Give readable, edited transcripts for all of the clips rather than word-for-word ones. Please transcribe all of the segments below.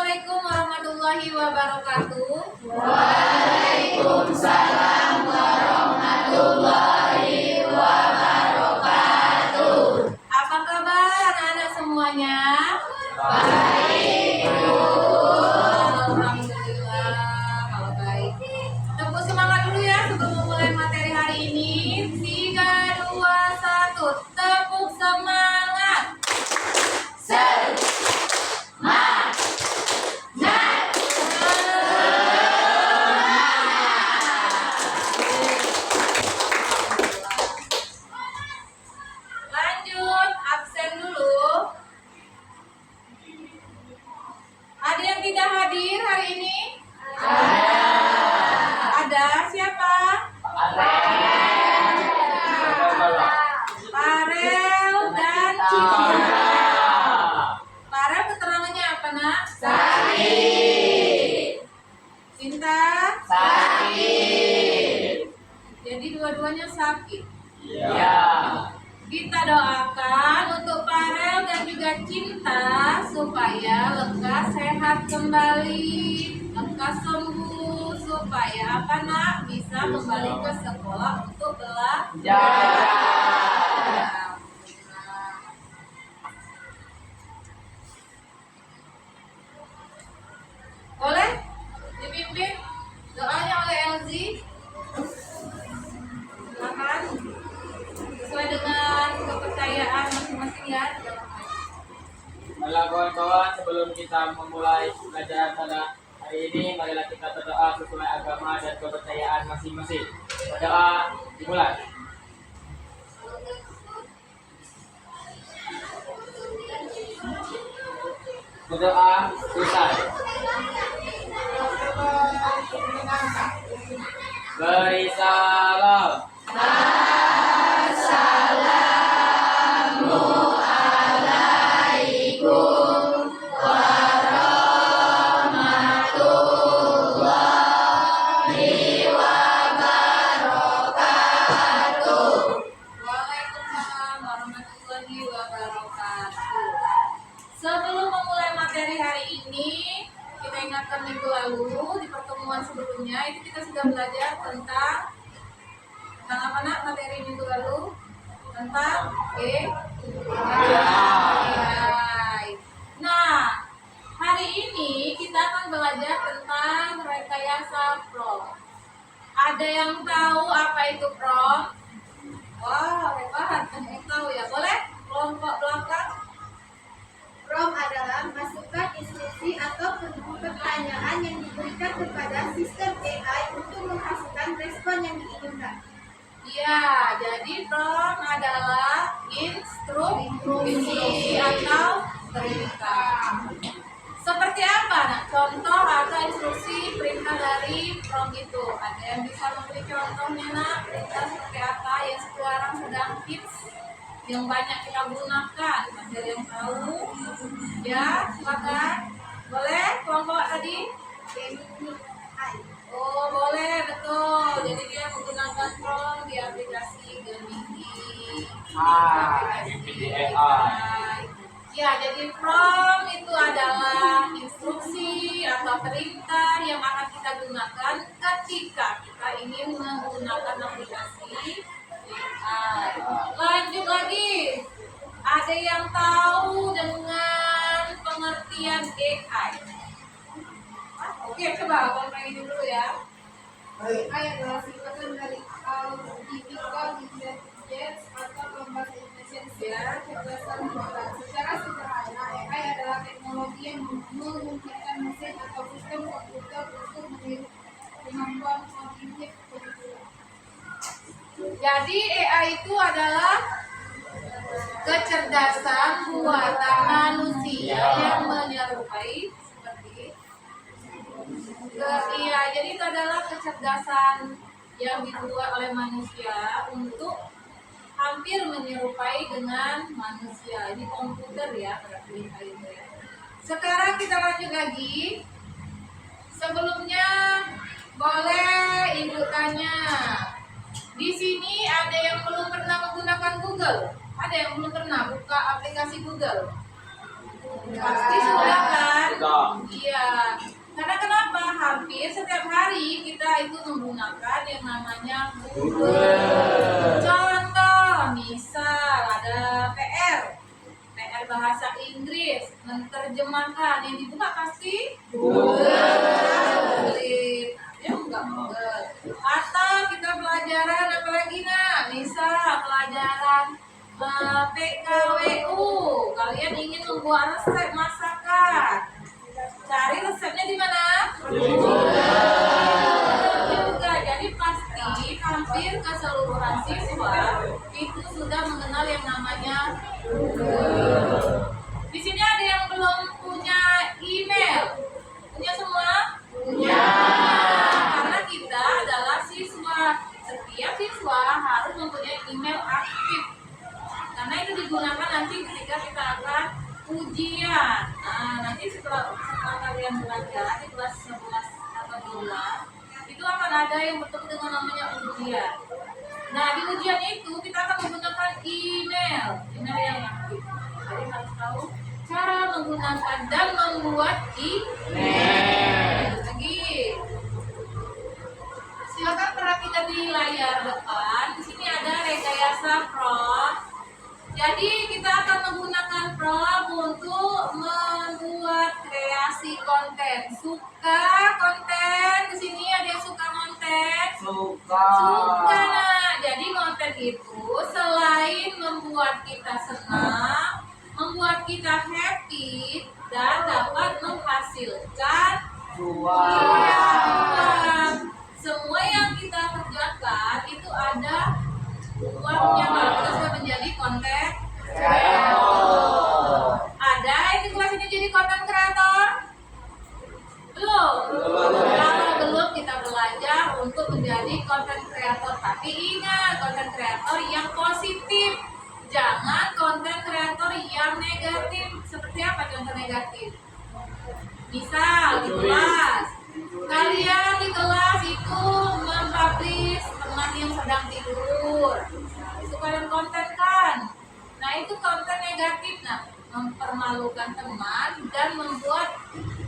Assalamualaikum warahmatullahi wabarakatuh. Waalaikumsalam warahmatullahi wabarakatuh. Apa kabar anak-anak semuanya? Baik, Bu. Alhamdulillah kalau baik. Tepuk semangat dulu ya sebelum memulai materi hari ini. 3, 2, 1. Tepuk semangat. Lanjut, absen dulu. Ada yang tidak hadir hari ini? Ada siapa? Farel dan Cinta. Farel keterangannya apa, Nak? Sakit. Cinta? Sakit. Jadi dua-duanya sakit. Ya. Kita doakan untuk Farel dan juga Cinta supaya lekas sehat kembali, lekas sembuh, supaya apa, Nak, bisa kembali ke sekolah untuk belajar. Boleh dipimpin doanya oleh Elzi? Silakan sesuai dengan kepercayaan masing-masing ya. Baiklah kawan-kawan, sebelum kita memulai pelajaran pada hari ini, marilah kita berdoa sesuai agama dan kepercayaan masing-masing. Berdoa dimulai. Berdoa selesai. Beri salam. Assalamualaikum warahmatullahi wabarakatuh. Waalaikumsalam warahmatullahi wabarakatuh. Sebelum memulai materi hari ini, kita ingatkan minggu lalu di pertemuan sebelumnya itu kita sudah belajar tentang apa, Nak, materi minggu lalu? Tentang AI. Nah, hari ini kita akan belajar tentang rekayasa prom. Ada yang tahu apa itu prom? Wah, hebat. Ada yang tahu ya? Boleh? Kelompok belakang. Prompt adalah masukan instruksi atau pertanyaan yang diberikan kepada sistem AI untuk menghasilkan respon yang diinginkan. Ya, jadi prompt adalah instruksi atau perintah. Seperti apa, Nak? Contoh atau instruksi perintah dari prompt itu. Ada yang bisa memberi contohnya, Nak? Perintah seperti apa yang sekarang sedang hits, yang banyak kita gunakan? Ada yang tahu? Ya, silakan. Boleh kelompok tadi? AI. Oh, boleh, betul. Jadi dia menggunakan prompt di aplikasi Gemini. Gemini AI. Ya, jadi prompt itu adalah instruksi atau perintah yang akan kita gunakan ketika kita ingin menggunakan aplikasi AI. Lanjut lagi. Ada yang tahu dengan pengertian AI? Oke, coba abang ini dulu ya. AI adalah singkatan dari Artificial Intelligence atau bahasa Indonesia kecerdasan buatan. Secara sederhana, AI adalah teknologi yang memungkinkan mesin atau sistem komputer untuk meniru kemampuan kognitif kebetulan. Jadi AI itu adalah kecerdasan buatan manusia yang menyerupai iya, jadi itu adalah kecerdasan yang dibuat oleh manusia untuk hampir menyerupai dengan manusia. Ini komputer ya, berarti itu ya. Sekarang kita lanjut lagi. Sebelumnya boleh Ibu tanya. Di sini ada yang belum pernah menggunakan Google? Ada yang belum pernah buka aplikasi Google? Pasti sudah kan? Sudah. Iya, Jadi setiap hari kita itu menggunakan yang namanya Google. Contoh, misal ada PR bahasa Inggris, menerjemahkan yang dibuka pasti Google. Ya enggak Google. Atau kita pelajaran apa lagi nak? Misal pelajaran PKWU, kalian ingin membuat resep masakan. Cari resepnya di mana? Juga. Jadi pasti hampir keseluruhan siswa itu sudah mengenal yang namanya Google. Di sini ada yang belum punya email. Punya semua? Punya. Karena kita adalah siswa. Setiap siswa harus mempunyai email aktif. Karena itu digunakan nanti ketika kita akan ujian. Nah, nanti setelah kalian belajar di kelas 11 atau 12, itu akan ada yang bertemu dengan namanya ujian. Nah, di ujian itu kita akan menggunakan email yang aktif. Jadi harus tahu cara menggunakan dan membuat email. Lagi. Silakan perhatikan di layar depan. Di sini ada rekayasa prompt. Jadi kita akan menggunakan prompt untuk membuat kreasi konten. Suka konten? Di sini ada yang suka konten? Suka. Suka. Nah, jadi konten itu selain membuat kita senang, membuat kita happy, dan dapat menghasilkan uang. Semua yang kita kerjakan itu ada uangnya, kalau kita sudah menjadi konten kreator. Ada yang di kelas ini jadi konten kreator? Belum. Kalau belum, kita belajar untuk menjadi konten kreator. Tapi ingat, konten kreator yang positif. Jangan konten kreator yang negatif. Seperti apa contoh negatif? Misal di kelas, kalian di kelas itu mempublish teman yang sedang tidur. Itu kalian konten kan? Nah, itu konten negatif. Nah, mempermalukan teman dan membuat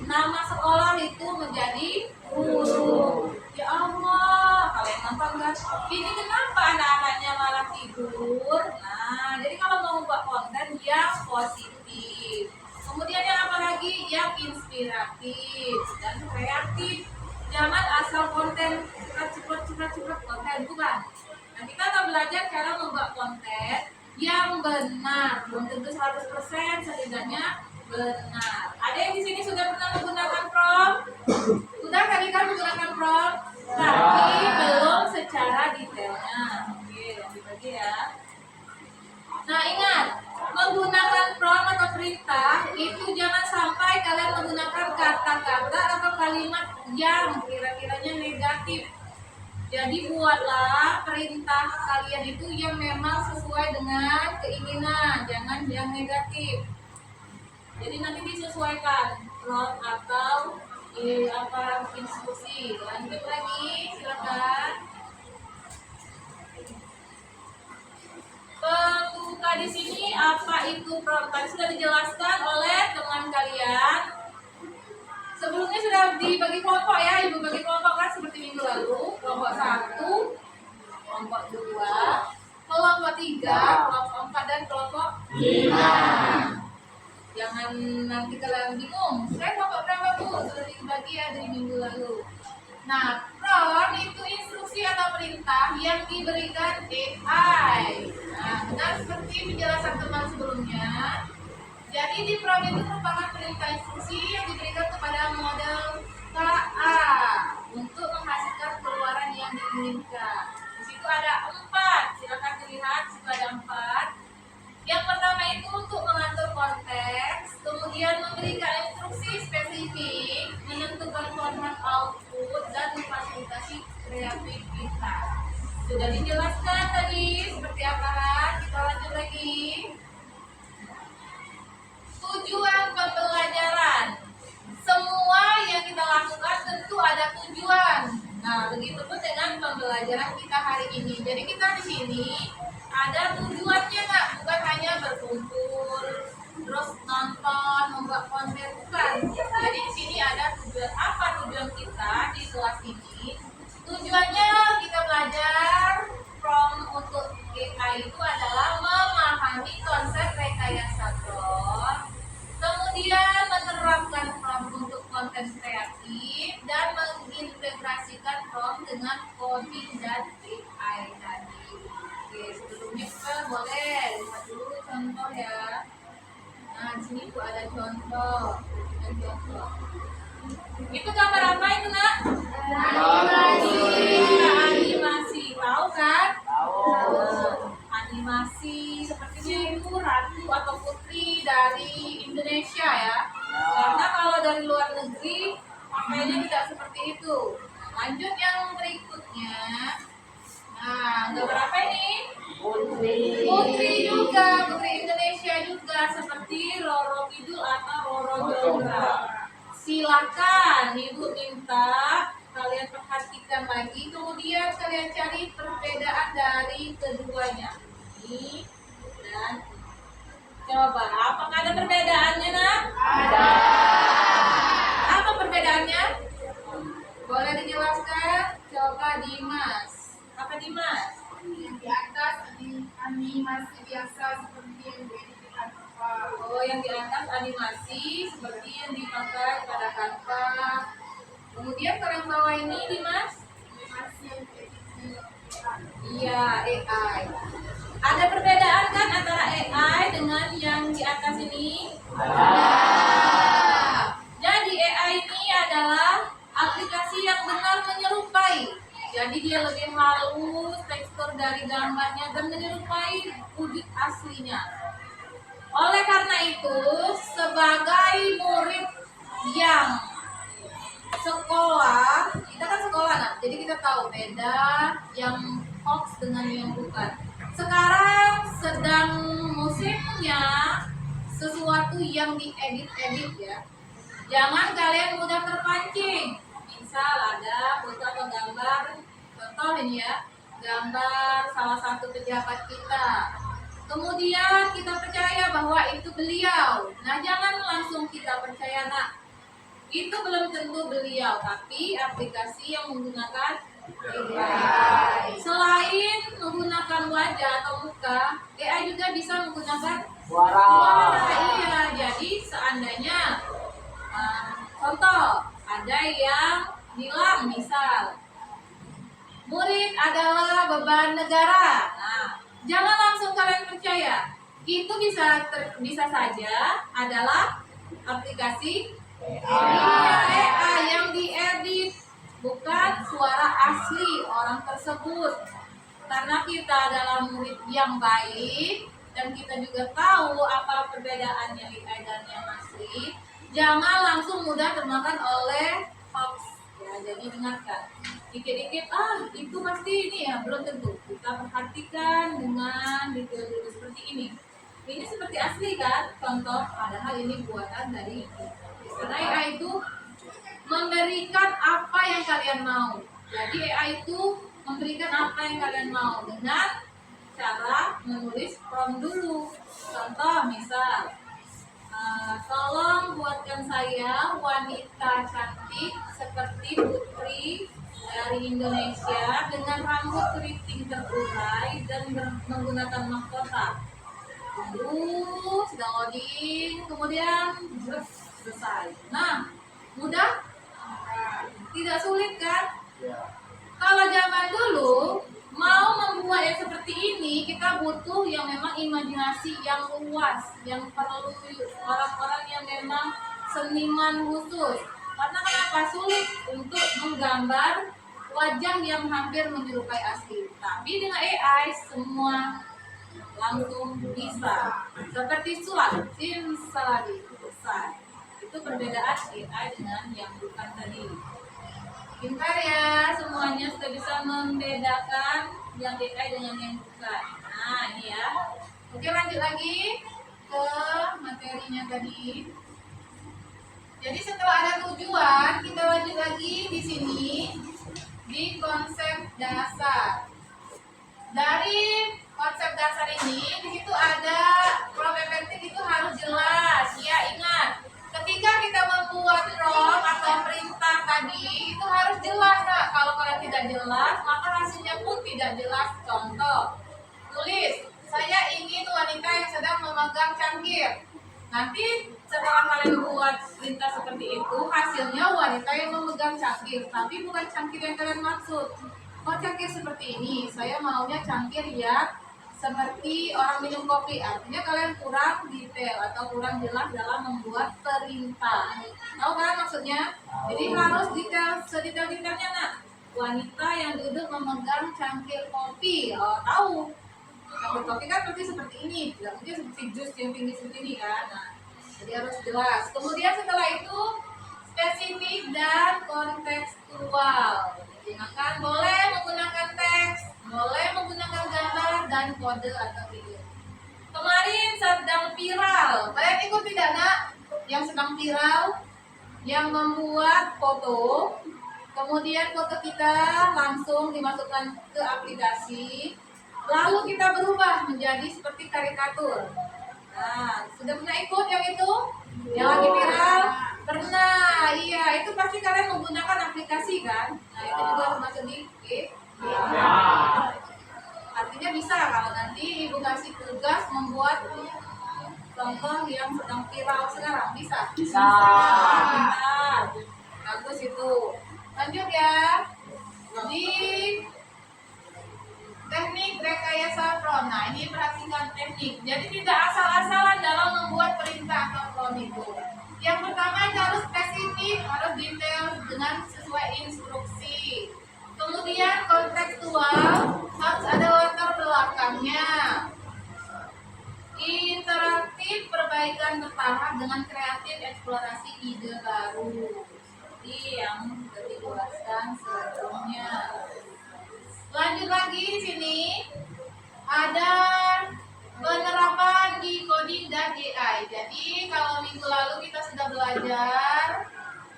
nama sekolah itu menjadi buruk. Ya Allah, kalian nonton kan? Ini kenapa anak-anaknya malah tidur? Nah, jadi kalau mau membuat konten yang positif, kemudian yang apa lagi? Yang inspiratif dan kreatif. Jangan asal konten cepat konten, bukan. Nah, kita akan belajar cara membuat konten yang benar. Belum tentu 100%, setidaknya benar. Ada yang di sini sudah pernah menggunakan prompt? Sudah kali kan menggunakan prompt? Tapi belum secara detailnya. Oke, lanjut lagi ya. Nah, ingat, menggunakan prompt atau perintah itu jangan sampai kalian menggunakan kata-kata atau kalimat yang kira-kiranya negatif. Jadi buatlah perintah kalian itu yang memang sesuai dengan keinginan, jangan yang negatif. Jadi nanti disesuaikan prompt atau instruksi. Lanjut lagi, silakan. Pembuka di sini apa itu prompt? Tadi sudah dijelaskan oleh teman kalian. Sebelumnya sudah dibagi kelompok ya, ibu bagi kelompok kan seperti minggu lalu. Kelompok 1, kelompok 2, kelompok 3, kelompok 4 dan kelompok 5. Jangan nanti kalian bingung. Saya kelompok berapa bu? Sudah dibagi ya dari minggu lalu. Nah, prompt itu instruksi atau perintah yang diberikan AI. Nah, benar seperti penjelasan teman sebelumnya. Jadi di prompt itu merupakan perintah instruksi yang diberikan kepada model KA untuk menghasilkan keluaran yang diinginkan. Di situ ada 4. Silakan dilihat, di situ ada 4. Yang pertama itu untuk mengatur konteks, kemudian memberikan instruksi spesifik, menentukan format output, dan memfasilitasi kreativitas. Sudah dijelaskan tadi seperti apa? Kita lanjut lagi. Tujuan pembelajaran. Semua yang kita lakukan tentu ada tujuan. Nah, begitu pun dengan pembelajaran kita hari ini. Jadi kita di sini ada tujuannya nggak? Bukan hanya berkumpul, terus nonton, membuat konten, bukan. Jadi di sini ada tujuan. Apa tujuan kita? Di kelas ini. Tujuannya kita belajar untuk AI itu adalah memahami konsep rekayasa prompt, kemudian menerapkan prompt untuk konten kreatif dan mengintegrasikan prompt dengan coding dan AI tadi. Oke, sebelumnya kita boleh lihat dulu contoh ya. Nah, di sini tuh ada contoh. Itu gambar apa itu, Nak? Animasi. Tahu kan? Animasi sepertinya itu ratu atau putri dari Indonesia ya. Karena kalau dari luar negeri pakainya tidak seperti itu. Lanjut yang berikutnya. Nah, gambar apa ini? Putri juga, putri Indonesia juga seperti Roro Kidul atau Roro Jonggrang. Silakan Ibu minta kalian perhatikan lagi, kemudian kalian cari perbedaan dari keduanya. Ini dan ini. Coba, apakah ada perbedaannya, Nak? Ada. Apa perbedaannya? Boleh dijelaskan? Coba Dimas. Apa Dimas? Yang di atas animasi biasa seperti yang di Canva. Oh, yang di atas animasi seperti yang dipakai pada Canva. Kemudian kalau yang bawah ini Dimas? Animasi yang edisi. Iya, AI. Ada perbedaan kan antara AI dengan yang di atas ini? Jadi AI ini adalah aplikasi yang benar menyerupai. Jadi dia lebih halus tekstur dari gambarnya dan menyerupai wujud aslinya. Oleh karena itu, sebagai murid yang sekolah, kita kan sekolah, nah, jadi kita tahu beda yang hoax dengan yang bukan. Sekarang sedang musimnya sesuatu yang diedit-edit ya. Jangan kalian mudah terpancing. Misal ada foto atau gambar, contoh ini ya, gambar salah satu pejabat kita. Kemudian kita percaya bahwa itu beliau. Nah, jangan langsung kita percaya, Nak. Itu belum tentu beliau, tapi aplikasi yang menggunakan AI. Selain menggunakan wajah atau muka, AI juga bisa menggunakan suara. Iya, jadi seandainya contoh ada yang bilang misal murid adalah beban negara. Nah, jangan langsung kalian percaya. Itu bisa saja adalah aplikasi AI yang diedit, bukan suara asli orang tersebut. Karena kita adalah murid yang baik dan kita juga tahu apa perbedaannya AI dan yang asli, jangan langsung mudah termakan oleh hoax. Ya, jadi ingatkan, dikit-dikit itu pasti ini ya, belum tentu. Kita perhatikan dengan detail-detail seperti ini. Ini seperti asli kan? Contoh, padahal ini buatan dari karena AI itu memberikan apa yang kalian mau. Jadi AI itu memberikan apa yang kalian mau dengan cara menulis prompt dulu. Contoh misal, tolong buatkan saya wanita cantik seperti putri dari Indonesia dengan rambut keriting terurai dan menggunakan mahkota. Tunggu, sedang loading, kemudian selesai. Nah, mudah? Tidak sulit kan? Kalau zaman dulu mau membuat yang seperti ini, kita butuh yang memang imajinasi yang luas, yang perlu orang-orang yang memang seniman khusus. Karena kenapa sulit untuk menggambar wajah yang hampir menyerupai asli. Tapi dengan AI semua langsung bisa. Seperti sulap, simsalabim, selesai. Itu perbedaan AI dengan yang bukan tadi. Pintar ya, semuanya sudah bisa membedakan yang AI dengan yang bukan. Nah, ini ya. Oke, lanjut lagi ke materinya tadi. Jadi setelah ada tujuan, kita lanjut lagi di sini di konsep dasar. Dari konsep dasar ini, di situ ada prompt efektif itu harus jelas. Ya, ingat, ketika kita membuat prompt atau perintah tadi itu harus jelas. tidak jelas, maka hasilnya pun tidak jelas. Contoh, tulis, saya ingin wanita yang sedang memegang cangkir. Nanti setelah kalian membuat perintah seperti itu, hasilnya wanita yang memegang cangkir, tapi bukan cangkir yang kalian maksud. Oh, cangkir seperti ini, saya maunya cangkir yang seperti orang minum kopi. Artinya kalian kurang detail atau kurang jelas dalam membuat perintah. Tahu kan maksudnya? Jadi harus detail, sedetail-detailnya nak. Wanita yang duduk memegang cangkir kopi. Oh, tahu. Cangkir kopi kan berarti seperti ini, tidak mungkin seperti jus yang tinggi seperti ini kan. Nah, jadi harus jelas. Kemudian setelah itu spesifik dan kontekstual. Gunakan, boleh menggunakan teks, boleh menggunakan gambar dan kode atau video. Kemarin sedang viral, kalian ikut tidak nak? Yang sedang viral, yang membuat foto, kemudian foto kita langsung dimasukkan ke aplikasi, lalu kita berubah menjadi seperti karikatur. Nah, sudah pernah ikut yang itu? Yang lagi viral? Pernah, iya. Itu pasti kalian menggunakan aplikasi kan? Nah, itu juga termasuk di artinya bisa kalau nanti ibu kasih tugas membuat contoh yang sedang viral sekarang, bisa? Bisa. Bagus itu. Lanjut ya. Di teknik rekayasa prompt. Nah, ini perhatikan teknik. Jadi tidak asal-asalan dalam membuat perintah atau prompt itu. Yang pertama harus spesifik, harus detail dengan sesuai instruksi. Kemudian kontekstual, harus ada latar belakangnya. Interaktif, perbaikan bertahap dengan kreatif eksplorasi ide baru. Seperti yang sudah dijelaskan sebelumnya. Lanjut lagi di sini ada penerapan di coding dan AI. Jadi kalau minggu lalu kita sudah belajar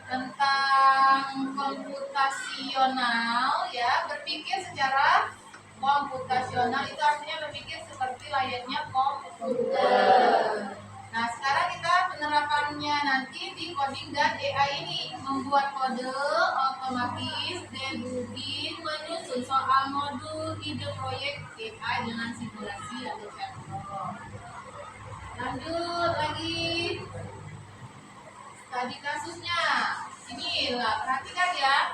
tentang komputasional, ya, berpikir secara komputasional itu artinya berpikir seperti layaknya komputer. Nah, sekarang kita penerapannya nanti di coding dan AI ini, membuat kode otomatis, debugging, menyusun soal modul, ide proyek AI dengan simulasi atau chatbot. Lanjut lagi, studi kasusnya. Ini lah, perhatikan ya.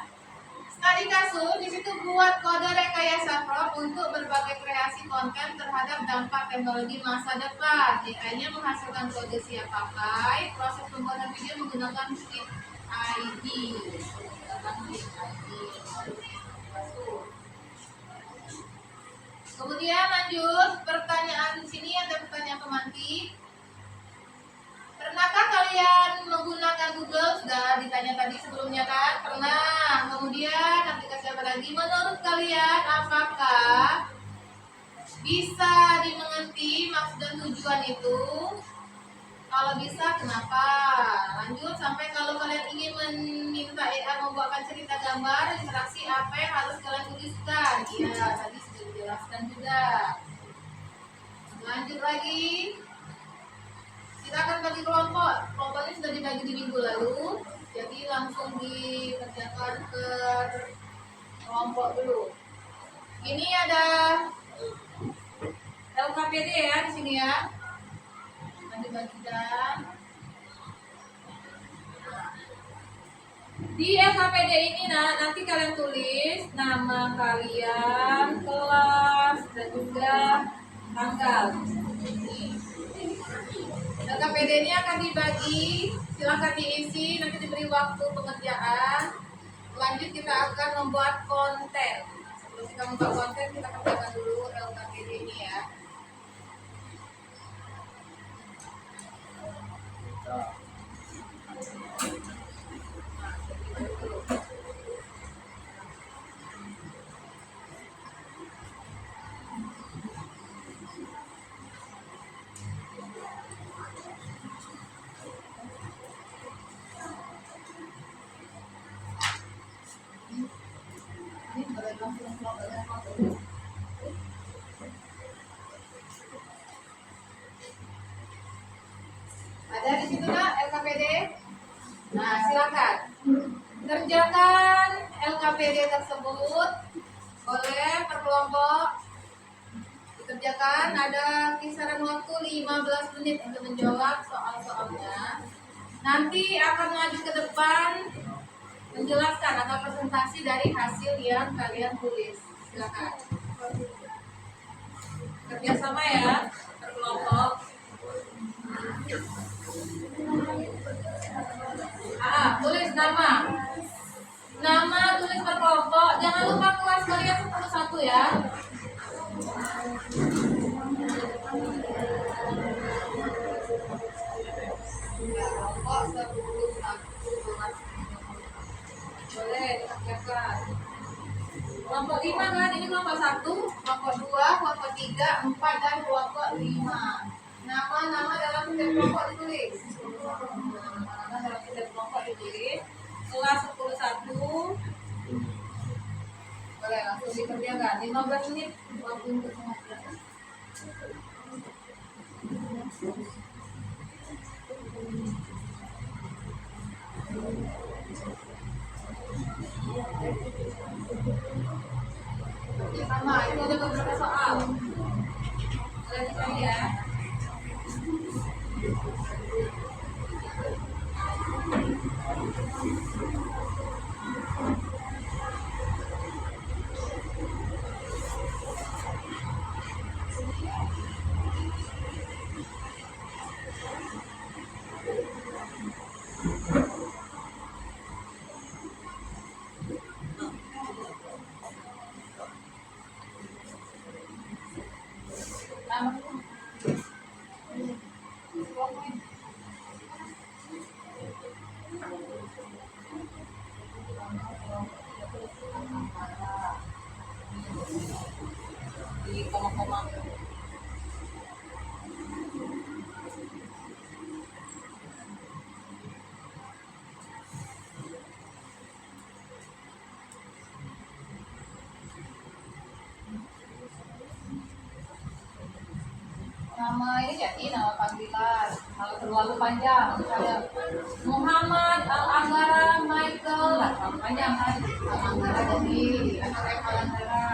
Studi kasus di situ buat kode rekayasa prompt untuk berbagai kreasi konten terhadap dampak teknologi masa depan. AI-nya menghasilkan kode siap pakai. Proses pembuatan video menggunakan script ID. Kemudian lanjut, pertanyaan di sini ada pertanyaan pemantik. Pernahkah kalian menggunakan Google? Sudah ditanya tadi sebelumnya kan? Pernah. Kemudian aplikasi apa lagi? Menurut kalian apakah bisa dimengerti maksud dan tujuan itu? Kalau bisa, kenapa? Lanjut sampai kalau kalian ingin meminta AI membuatkan cerita gambar, interaksi apa yang harus kalian tuliskan? Iya, tadi sudah dijelaskan juga. Lanjut lagi. Kita akan bagi kelompok. Kelompoknya sudah dibagi di minggu lalu, jadi langsung dikerjakan ke kelompok dulu. Ini ada LKPD ya di sini ya. Dibagikan. Di LKPD ini nanti kalian tulis nama kalian, kelas, dan juga tanggal. LKPD ini akan dibagi, silahkan diisi, nanti diberi waktu pengerjaan. Lanjut kita akan membuat konten. Sebelum kita membuat konten, kita kerjakan dulu LKPD ini ya. Ada di situ nak LKPD? Nah, silakan. Kerjakan LKPD tersebut oleh per kelompok. Dikerjakan, ada kisaran waktu 15 menit untuk menjawab soal-soalnya. Nanti akan maju ke depan menjelaskan atau presentasi dari hasil yang kalian tulis. Silakan. Kerjasama ya, per kelompok. Tulis nama. Nama tulis per kelompok. Jangan lupa kelas kalian 1 ya. Kelompok 11. Boleh dikerjakan. Kelompok 5 kan? Ini kelompok 1, kelompok 2, kelompok 3, 4, dan kelompok 5. Nama-nama dalam setiap kelompok ditulis. Nama-nama dalam setiap kelompok ditulis. Kelas 10-1. Boleh langsung dikerjakan. 15 menit waktu untuk mengerjakan. Ya sama, itu ada beberapa soal. Boleh dicari ya. Di koma-koma. Nama ini jadi nama panggilan. Kalau terlalu panjang, misalnya Muhammad, Al-Anggara, Michael, nah, panjang kan? Al-Anggara jadi atau Al-Anggara.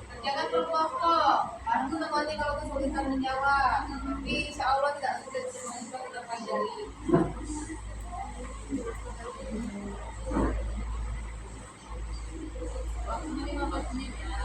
Kerjakan per kelompok. Bantu nanti kalau kesulitan menjawab. Tapi insya Allah tidak sulit, semua kita pelajari. Waktunya 15 menit ya.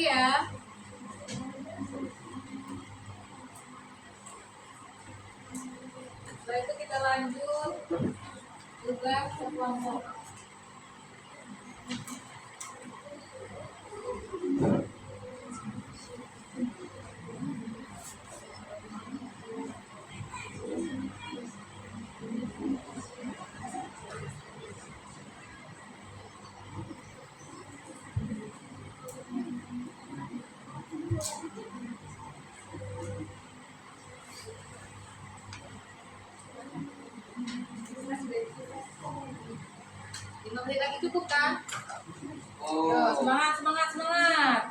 lagi ya. Setelah itu kita lanjut tugas kelompok. Lima menit lagi cukup kan? Yo, semangat, semangat, semangat.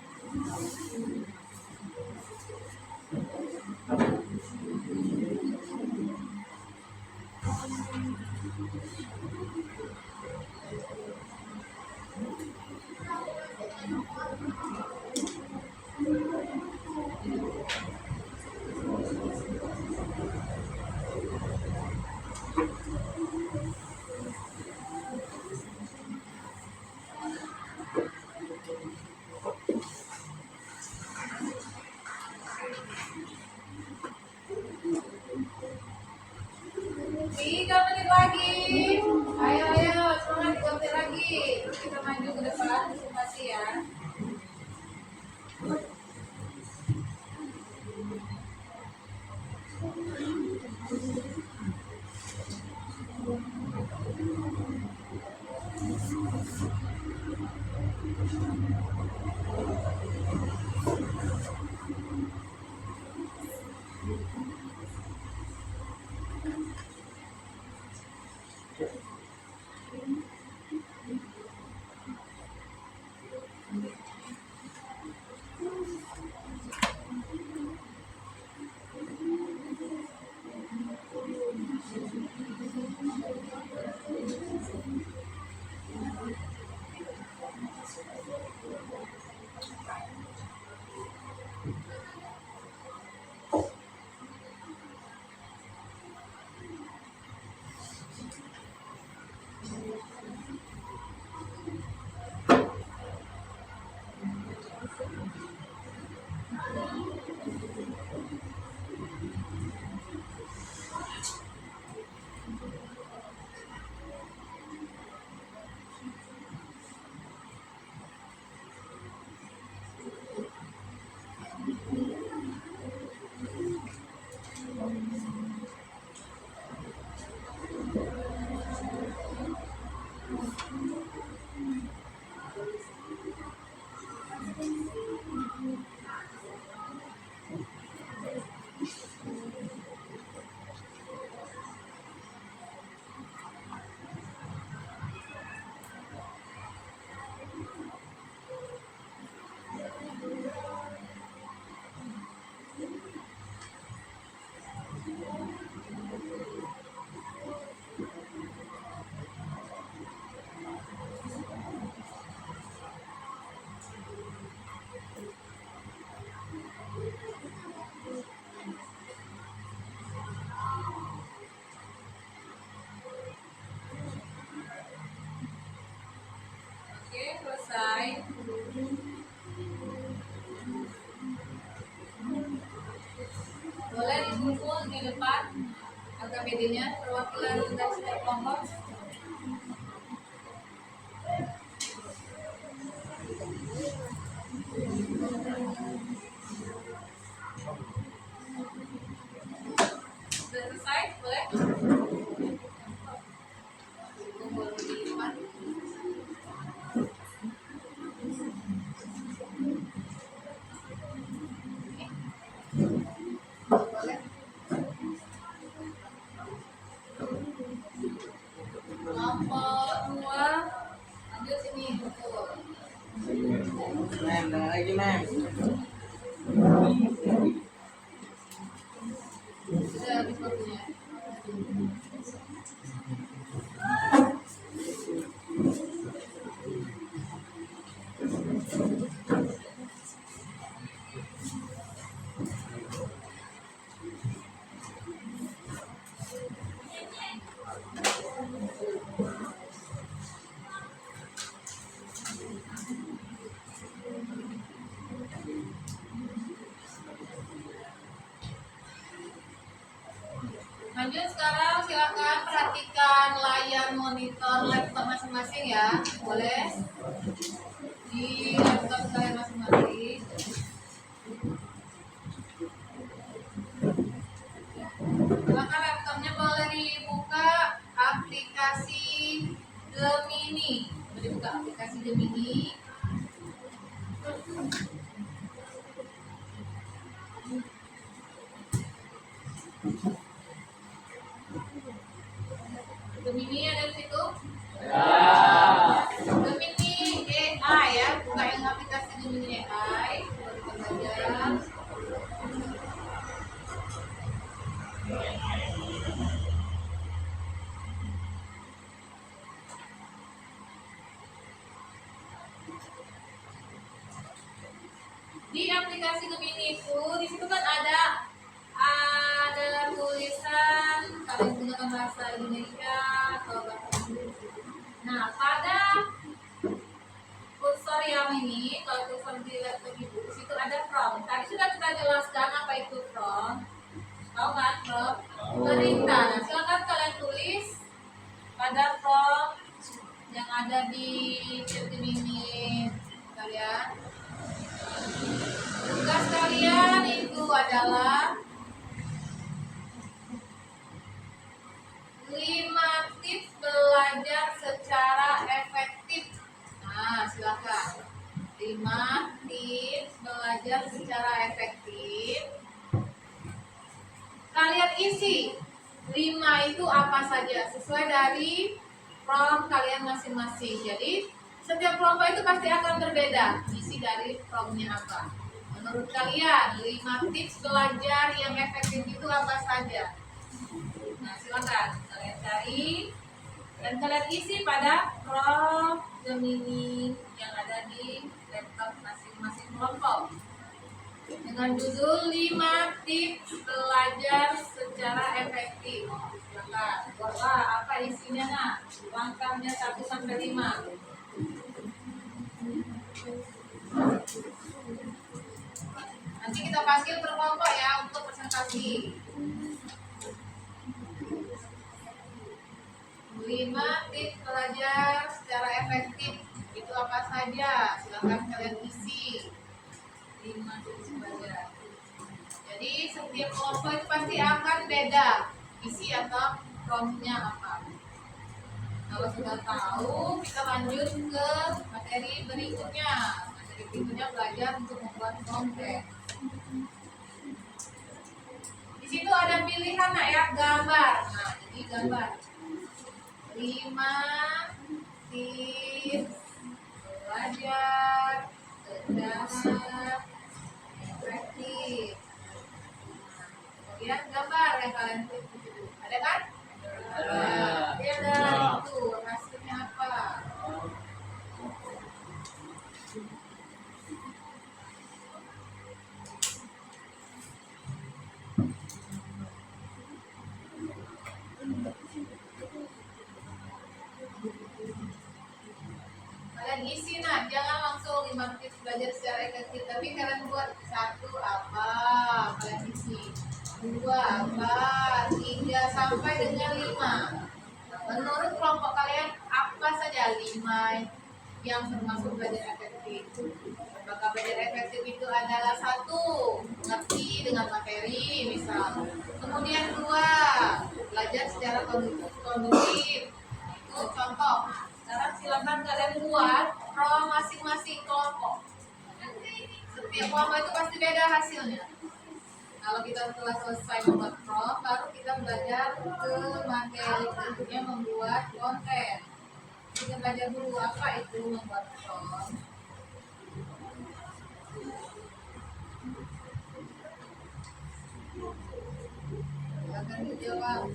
Tiga menit lagi. Ayo, ayo, semangat 3 menit lagi. Terus kita maju ke depan, presentasi ya. Oke, selesai. Boleh dikumpul di depan LKPD-nya, perwakilan dari setiap kelompok. Sudah selesai, boleh? Kumpul di depan. Boleh. Kelompok 2 lanjut sini, betul. Lagi, Mem. Sudah habis waktunya. ya, boleh di laptop kalian masing-masing. Maka laptopnya boleh dibuka aplikasi Gemini. Boleh buka aplikasi Gemini. Gemini ada di situ. Gemini AI ya, buka yang aplikasi Gemini AI. Baru kita belajar. Di aplikasi Gemini itu, di situ kan ada tulisan kalian gunakan bahasa Indonesia atau bahasa Inggris. Nah, pada kursor yang ini, kalau kursor di laptop ibu, di situ ada prompt. Tadi sudah kita jelaskan apa itu prompt. Tahu kan prompt? Perintah. Nah, silakan kalian tulis pada prompt yang ada di chat Gemini kalian. Tugas kalian itu adalah 5 tips belajar secara efektif. Nah, silakan. 5 tips belajar secara efektif. Kalian isi 5 itu apa saja sesuai dari prompt kalian masing-masing. Jadi, setiap kelompok itu pasti akan berbeda. Isi dari promptnya apa. Menurut kalian, 5 tips belajar yang efektif itu apa saja? Nah, silakan kalian cari dan kalian isi pada prompt Gemini yang ada di laptop masing-masing kelompok dengan judul 5 tips belajar secara efektif. Silakan. Wah, apa isinya nak? Langkahnya 1 sampai 5. Nanti kita panggil per kelompok ya untuk presentasi. 5 tips belajar secara efektif itu apa saja? Silakan kalian isi 5 tips belajar. Jadi setiap kelompok itu pasti akan beda isi atau promptnya apa. Kalau sudah tahu, kita lanjut ke materi berikutnya. Materi berikutnya belajar untuk membuat konten. Di situ ada pilihan nak ya, gambar. Nah, jadi gambar. 5 tips belajar secara efektif. Kemudian gambar yang kalian tulis di situ. Ada kan? Ada. Dia ada itu hasilnya apa? Kalian isi nah, jangan langsung 5 tips belajar secara efektif, tapi kalian buat 1 apa, kalian isi 2 apa, 3 sampai dengan 5. Menurut kelompok kalian apa saja 5 yang termasuk belajar efektif? Apakah belajar efektif itu adalah 1 mengerti dengan materi misal, kemudian 2 belajar secara kondusif, itu contoh. Sekarang silakan kalian buat prompt masing-masing kelompok. Setiap kelompok itu pasti beda hasilnya. Kalau kita telah selesai membuat prompt, baru kita belajar ke materi berikutnya membuat konten. Kita belajar dulu apa itu membuat prompt. Silakan dijawab.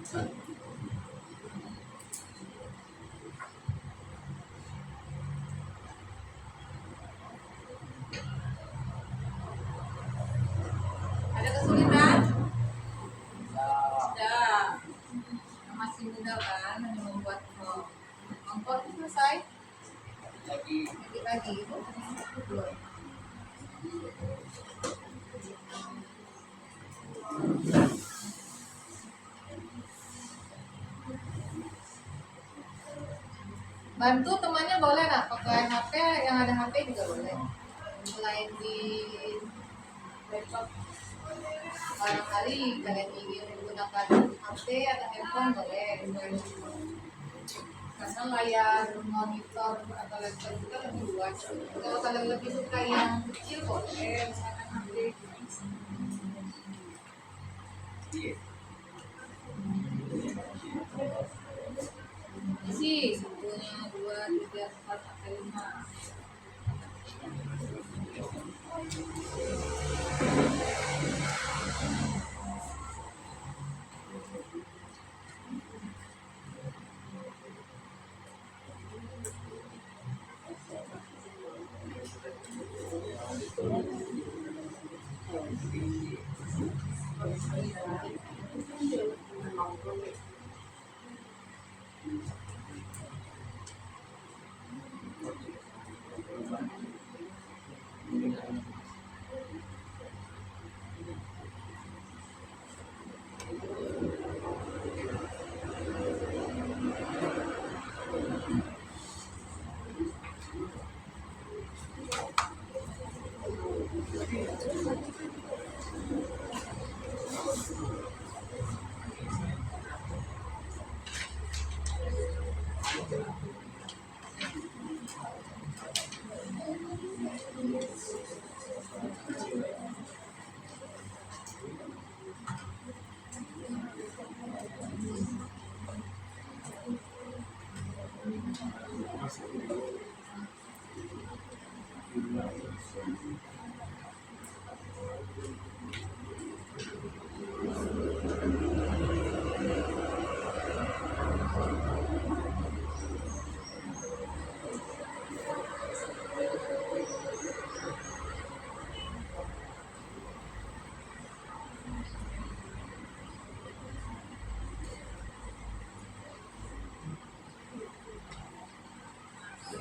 Ada kesulitan? Tidak. Masih muda kan, hanya membuat kompor itu selesai. Lagi itu belum. Bantu temannya boleh nggak pakai HP, yang ada HP juga boleh. Selain di laptop, barangkali kalian ingin menggunakan HP atau handphone boleh. Karena layar monitor atau laptop juga lebih luas. Kalau kalian lebih suka yang kecil boleh, misalkan HP. Isi 1, 2, 3, 4, sampai 5.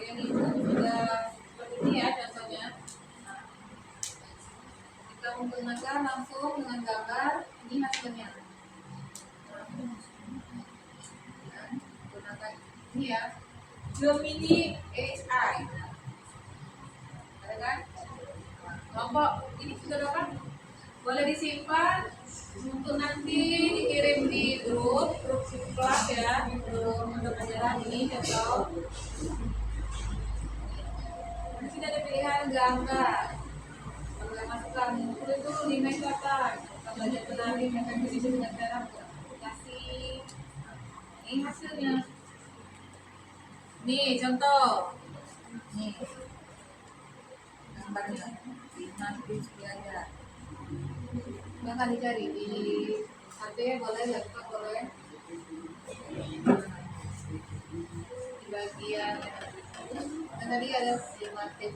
Yang itu sudah seperti ini ya contohnya. Kita menggunakan langsung dengan gambar, ini hasilnya. Gunakan ini ya, Gemini AI. Ada kan? Kelompok ini sudah dapat, boleh disimpan untuk nanti dikirim di grup kelas ya, untuk pelajaran ini contoh. Tidak ada pilihan gambar. Kalau masukkan itu di kelihatan. Kita belajar menari akan begitu dengan cara aplikasi. Ini hasilnya. Nih contoh. Nih gambarnya. Nanti belajar. Bahkan dicari di HP boleh, laptop boleh. Di bagian dan tadi ada schematik,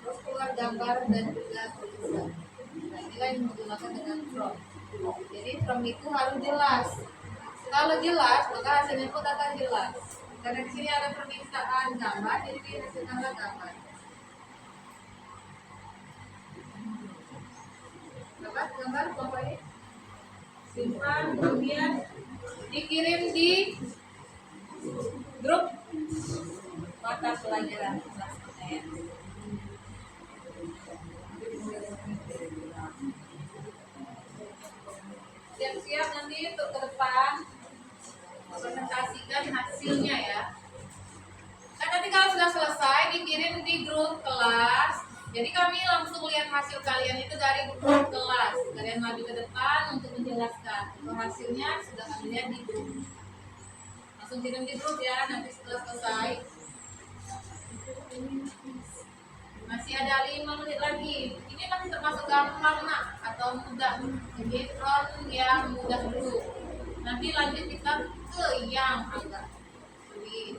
terus keluar gambar dan juga tulisan. Nah inilah yang menggunakan dengan prompt. Jadi prompt itu harus jelas. Kalau jelas maka hasilnya pun akan jelas. Karena di sini ada permintaan gambar, jadi dihasilkanlah gambar. Dapat gambar pokoknya simpan, kemudian dikirim di grup mata pelajaran kelas PTN. Siap-siap nanti untuk ke depan presentasikan hasilnya ya. Nah nanti kalau sudah selesai dikirim di grup kelas. Jadi kami langsung lihat hasil kalian itu dari grup kelas. Kalian maju ke depan untuk menjelaskan. Untuk hasilnya sudah kami lihat di grup. Langsung kirim di grup ya. Nanti setelah selesai. Masih ada 5 menit lagi. Ini masih termasuk gampang nak atau mudah. Jadi front yang mudah dulu. Nanti lanjut kita ke yang agak sulit.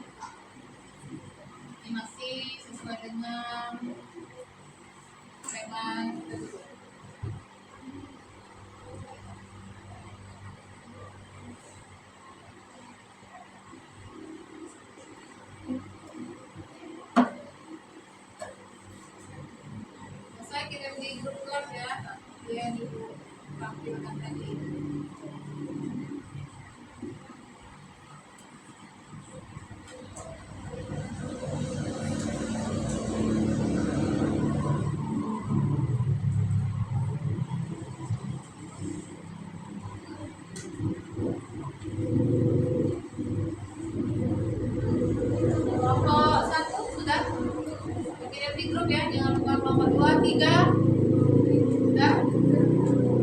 Ini masih sesuai dengan tema kita dulu. Saya kirim di grup kelas ya, yang ibu tampilkan tadi. Kelompok 1 sudah kirim di grup ya, jangan lupa kelompok 2, 3 sudah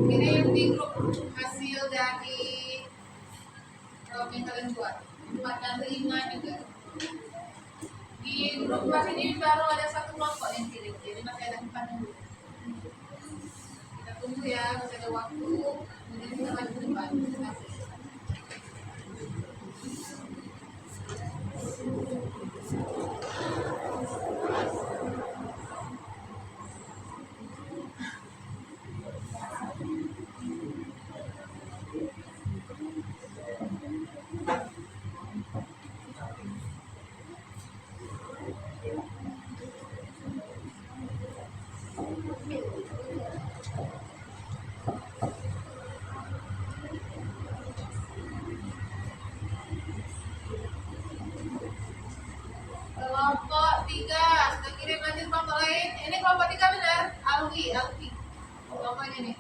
kirim di grup hasil dari yang kalian buat 4 dan 5 juga. Di grup kelas ini baru ada 1 kelompok yang kirim, jadi masih ada 4 dulu. Kita tunggu ya, masih ada waktu, kemudian kita lanjut ke depan. Terima kasih. Kelompok 3 sudah kirim, lanjut kelompok lain. Ini kelompok 3 benar? Alwi. Kelompoknya nih.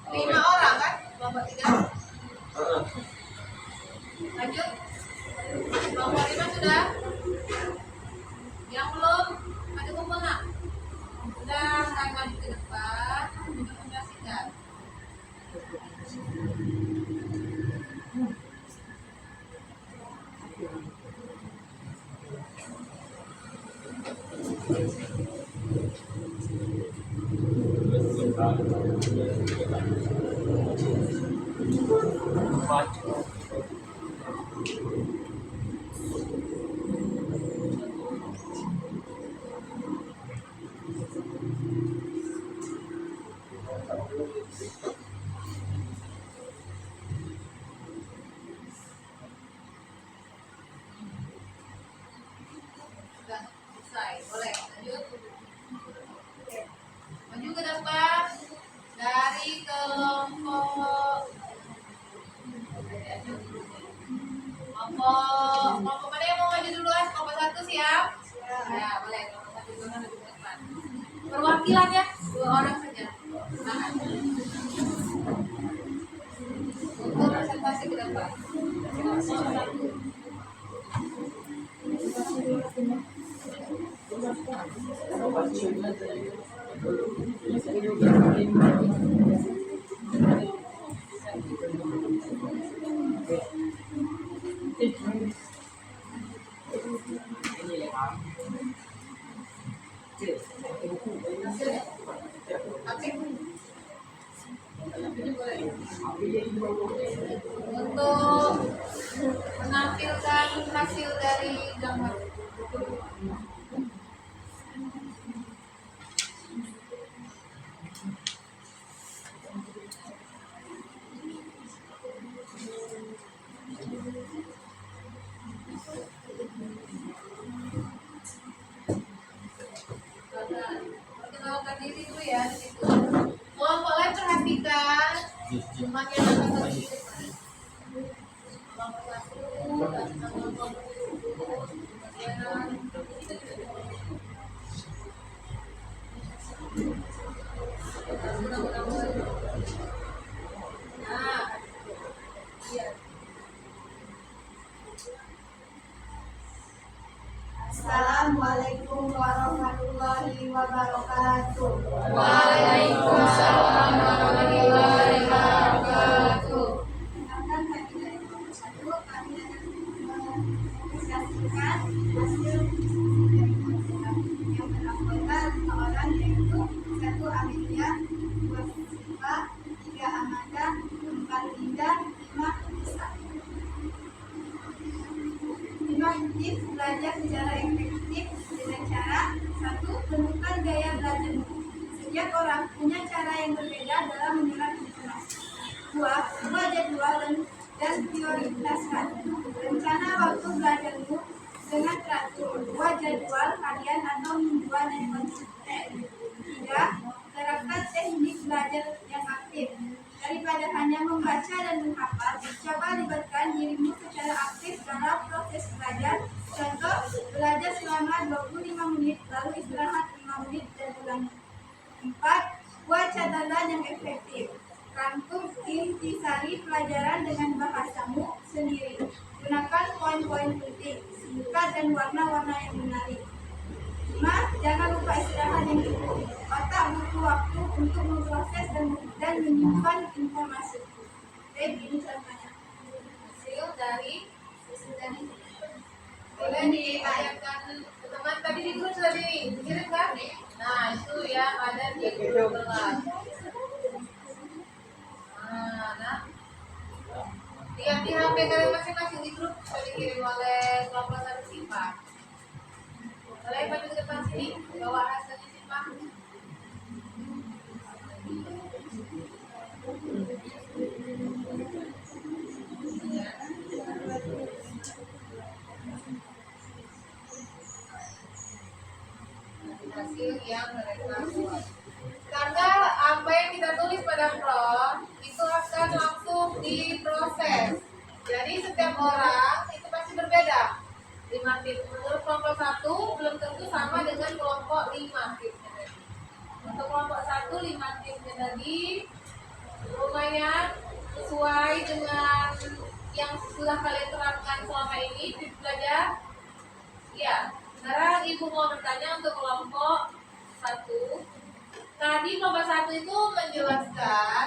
5 orang kan? Kelompok 3. Lanjut. Kelompok 5 sudah? Yang belum? Maju kumpul nak? Sudah, saya maju ke depan. Menyaksikan. Sudah selesai, boleh lanjut. Maju ke depan dari kelompok mana yang mau maju duluan? Kelompok 1 siap? Ya, boleh. Kelompok 1 duluan maju ke depan. Perwakilan ya, 2 orang saja. Nah, untuk presentasi ke depan. Kelompok 1. Untuk menampilkan hasil dari gambar. Perkenalkan diri dulu ya di situ. Kelompok lain perhatikan. Semakin ada di depan. Kelompok 1 dan kelompok 2. Nah, iya. Assalamualaikum warahmatullahi wabarakatuh. Waalaikumsalam warahmatullahi wabarakatuh. Perkenalkan kami dari kelompok 1, kami akan menyaksikan hasil dari kelompok yang beranggotakan 5 orang, yaitu 1 Amelia, 2 Siva, 3 Amanda, 4 gaya belajarmu. Setiap orang punya cara yang berbeda dalam menyerap informasi. 2. Buat jadwal dan prioritaskan. Rencana waktu belajarmu dengan teratur. Buat jadwal harian atau mingguan yang konsisten. 3. Terapkan teknik belajar yang aktif. Daripada hanya membaca dan menghafal, coba libatkan dirimu secara aktif dalam proses belajar. Contoh, belajar selama 25 menit, lalu istirahat 5 menit dan ulangi. 4. Buat catatan yang efektif. Rangkum intisari pelajaran dengan bahasamu sendiri. Gunakan poin-poin penting, singkat dan warna-warna yang menarik. 5. Jangan lupa istirahat yang cukup. Otak butuh waktu untuk memproses dan menyimpan informasi. Baik, ini contohnya. Hasil dari boleh ditanyakan teman tadi di grup sudah dikirim kan? Nah itu yang ada di grup kelas. Nah, lihat di HP kalian masing-masing di grup sudah dikirim oleh kelompok 1 SIPA. Kalian maju ke depan sini, bawa hasilnya SIPA. Hasil yang mereka buat. Karena apa yang kita tulis pada prompt itu akan langsung diproses. Jadi setiap orang itu pasti berbeda. 5 tip menurut kelompok 1 belum tentu sama dengan kelompok 5 tipnya tadi. Untuk kelompok 1 5 tipnya tadi lumayan sesuai dengan yang sudah kalian terapkan selama ini tip belajar. Ya, sekarang ibu mau bertanya untuk kelompok 1. Tadi kelompok 1 itu menjelaskan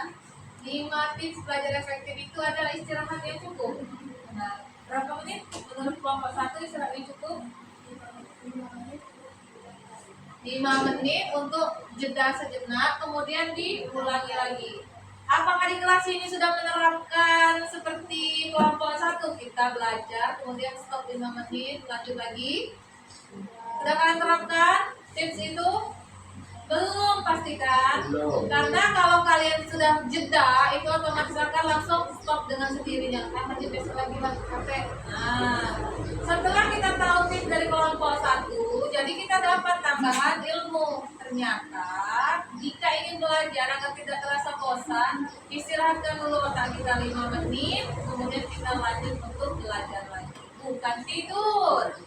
5 tips belajar efektif itu adalah istirahat yang cukup. Nah, berapa menit menurut kelompok 1 istirahat yang cukup? 5 menit untuk jeda sejenak, kemudian diulangi lagi. Apakah di kelas ini sudah menerapkan seperti kelompok 1? Kita belajar, kemudian stop 5 menit, lanjut lagi. Sudah kalian terapkan tips itu? Belum pastikan. Karena kalau kalian sudah jeda, itu otomatis akan langsung stop dengan sendirinya. Karena besok lagi capek. Nah, setelah kita tahu tips dari kelompok 1, jadi kita dapat tambahan ilmu. Ternyata jika ingin belajar agar tidak terasa bosan, istirahatkan dulu otak kita 5 menit, kemudian kita lanjut untuk belajar lagi. Bukan tidur.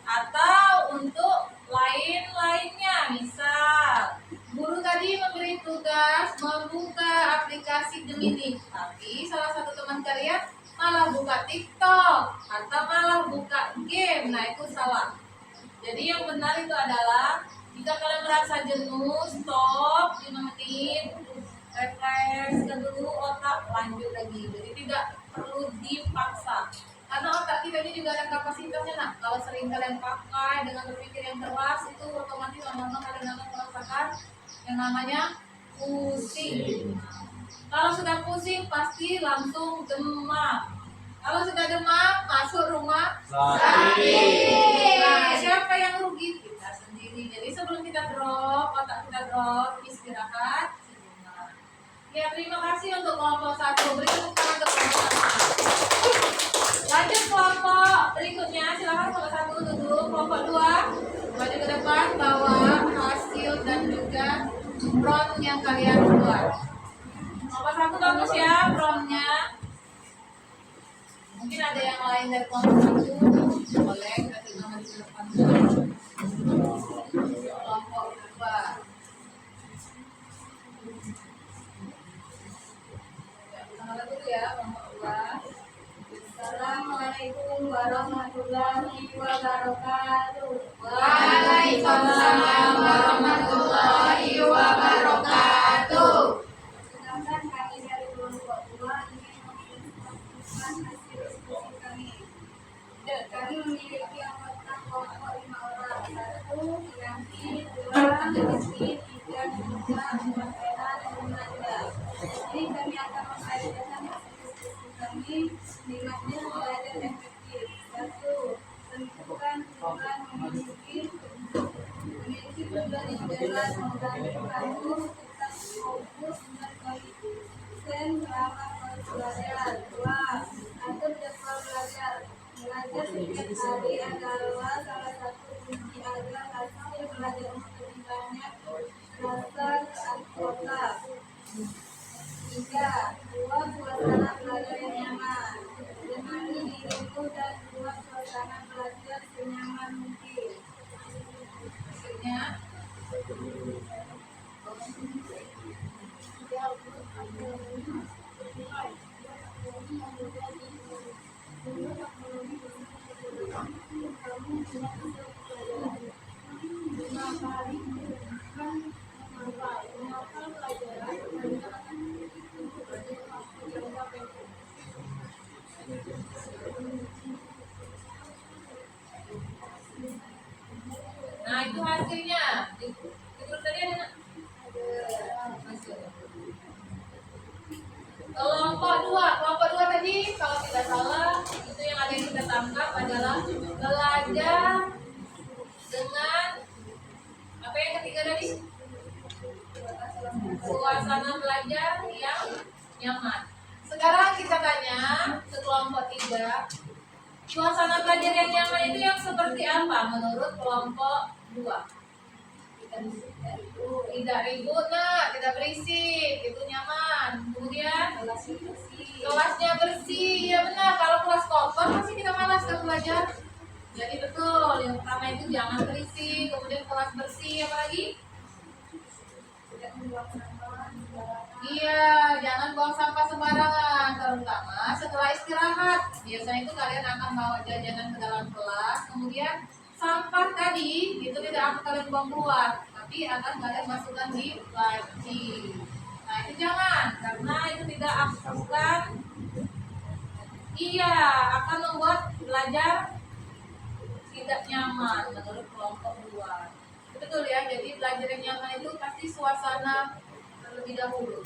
Atau untuk lain-lainnya, misal guru tadi memberi tugas membuka aplikasi Gemini, tapi salah satu teman kalian malah buka TikTok atau malah buka game. Nah, itu salah. Jadi yang benar itu adalah jika kalian merasa jenuh, stop 5 menit, refresh dulu otak, lanjut lagi. Jadi tidak perlu dipaksa. Karena otak kita ini juga ada kapasitasnya. Nah, kalau sering kalian pakai dengan berpikir yang keras, itu otomatis lama-lama kalian akan merasakan yang namanya pusing. Kalau sudah pusing, pasti langsung demam. Kalau sudah demam, masuk rumah sakit. Nah, siapa yang rugi? Kita sendiri. Jadi sebelum kita drop, otak kita drop, istirahat sejenak. Ya, terima kasih untuk kelompok 1. Beri tepuk tangan untuk kelompok 1. Lanjut kelompok berikutnya, silakan kelompok 1 duduk, kelompok 2 maju ke depan, bawa hasil dan juga prompt yang kalian buat. Kelompok 1 bagus ya prompt-nya. Mungkin ada yang lain dari kelompok 1, boleh kasih nama di depan. Kelompok 2. Kita dulu ya, kelompok 2. Assalamualaikum warahmatullahi wabarakatuh. Waalaikumsalam warahmatullahi wabarakatuh. Sedangkan kami dari kelompok 2 ingin menginformasikan hasil diskusi kami. Kami memiliki anggota kelompok 5 orang. 1 Yanti, 2 Rizky, 3 Dinda, 4 Ella, dan 5 Ida. Jadi kami akan mengkaitkan hasil diskusi kami 5 tips belajar efektif. 1. Tentukan tujuan memiliki Dari jelas membantu kamu tentang fokus dan konsisten selama pelajaran. 2. Atur jadwal belajar. Belajar setiap hari adalah salah satu kunci agar hasil belajar lebih banyak rasa keanggota. 3. Buat suasana belajar yang nyaman. Temani dirimu dan buat suasana belajar senyaman mungkin. Maksudnya, nah itu hasilnya. Itu tadi ada. Kelompok dua tadi kalau tidak salah itu yang ada yang kita tangkap adalah belajar dengan apa yang ketiga tadi? Suasana belajar yang nyaman. Sekarang kita tanya ke kelompok 3. Suasana belajar yang nyaman itu yang seperti apa menurut kelompok 2? Tidak ribut, nak, tidak berisik, itu nyaman. Kemudian kelasnya bersih, ya benar. Kalau kelas kotor pasti kita malas kan belajar. Jadi betul, yang pertama itu jangan berisik, kemudian kelas bersih, apalagi? Iya, jangan buang sampah sembarangan, terutama setelah istirahat. Biasanya itu kalian akan bawa jajanan ke dalam kelas, kemudian sampah tadi itu tidak akan kalian buang keluar, tapi akan kalian masukkan di laci. Nah itu jangan, karena itu tidak akan, iya, akan membuat belajar tidak nyaman menurut kelompok 2. Betul ya, jadi belajar yang nyaman itu pasti suasana terlebih dahulu.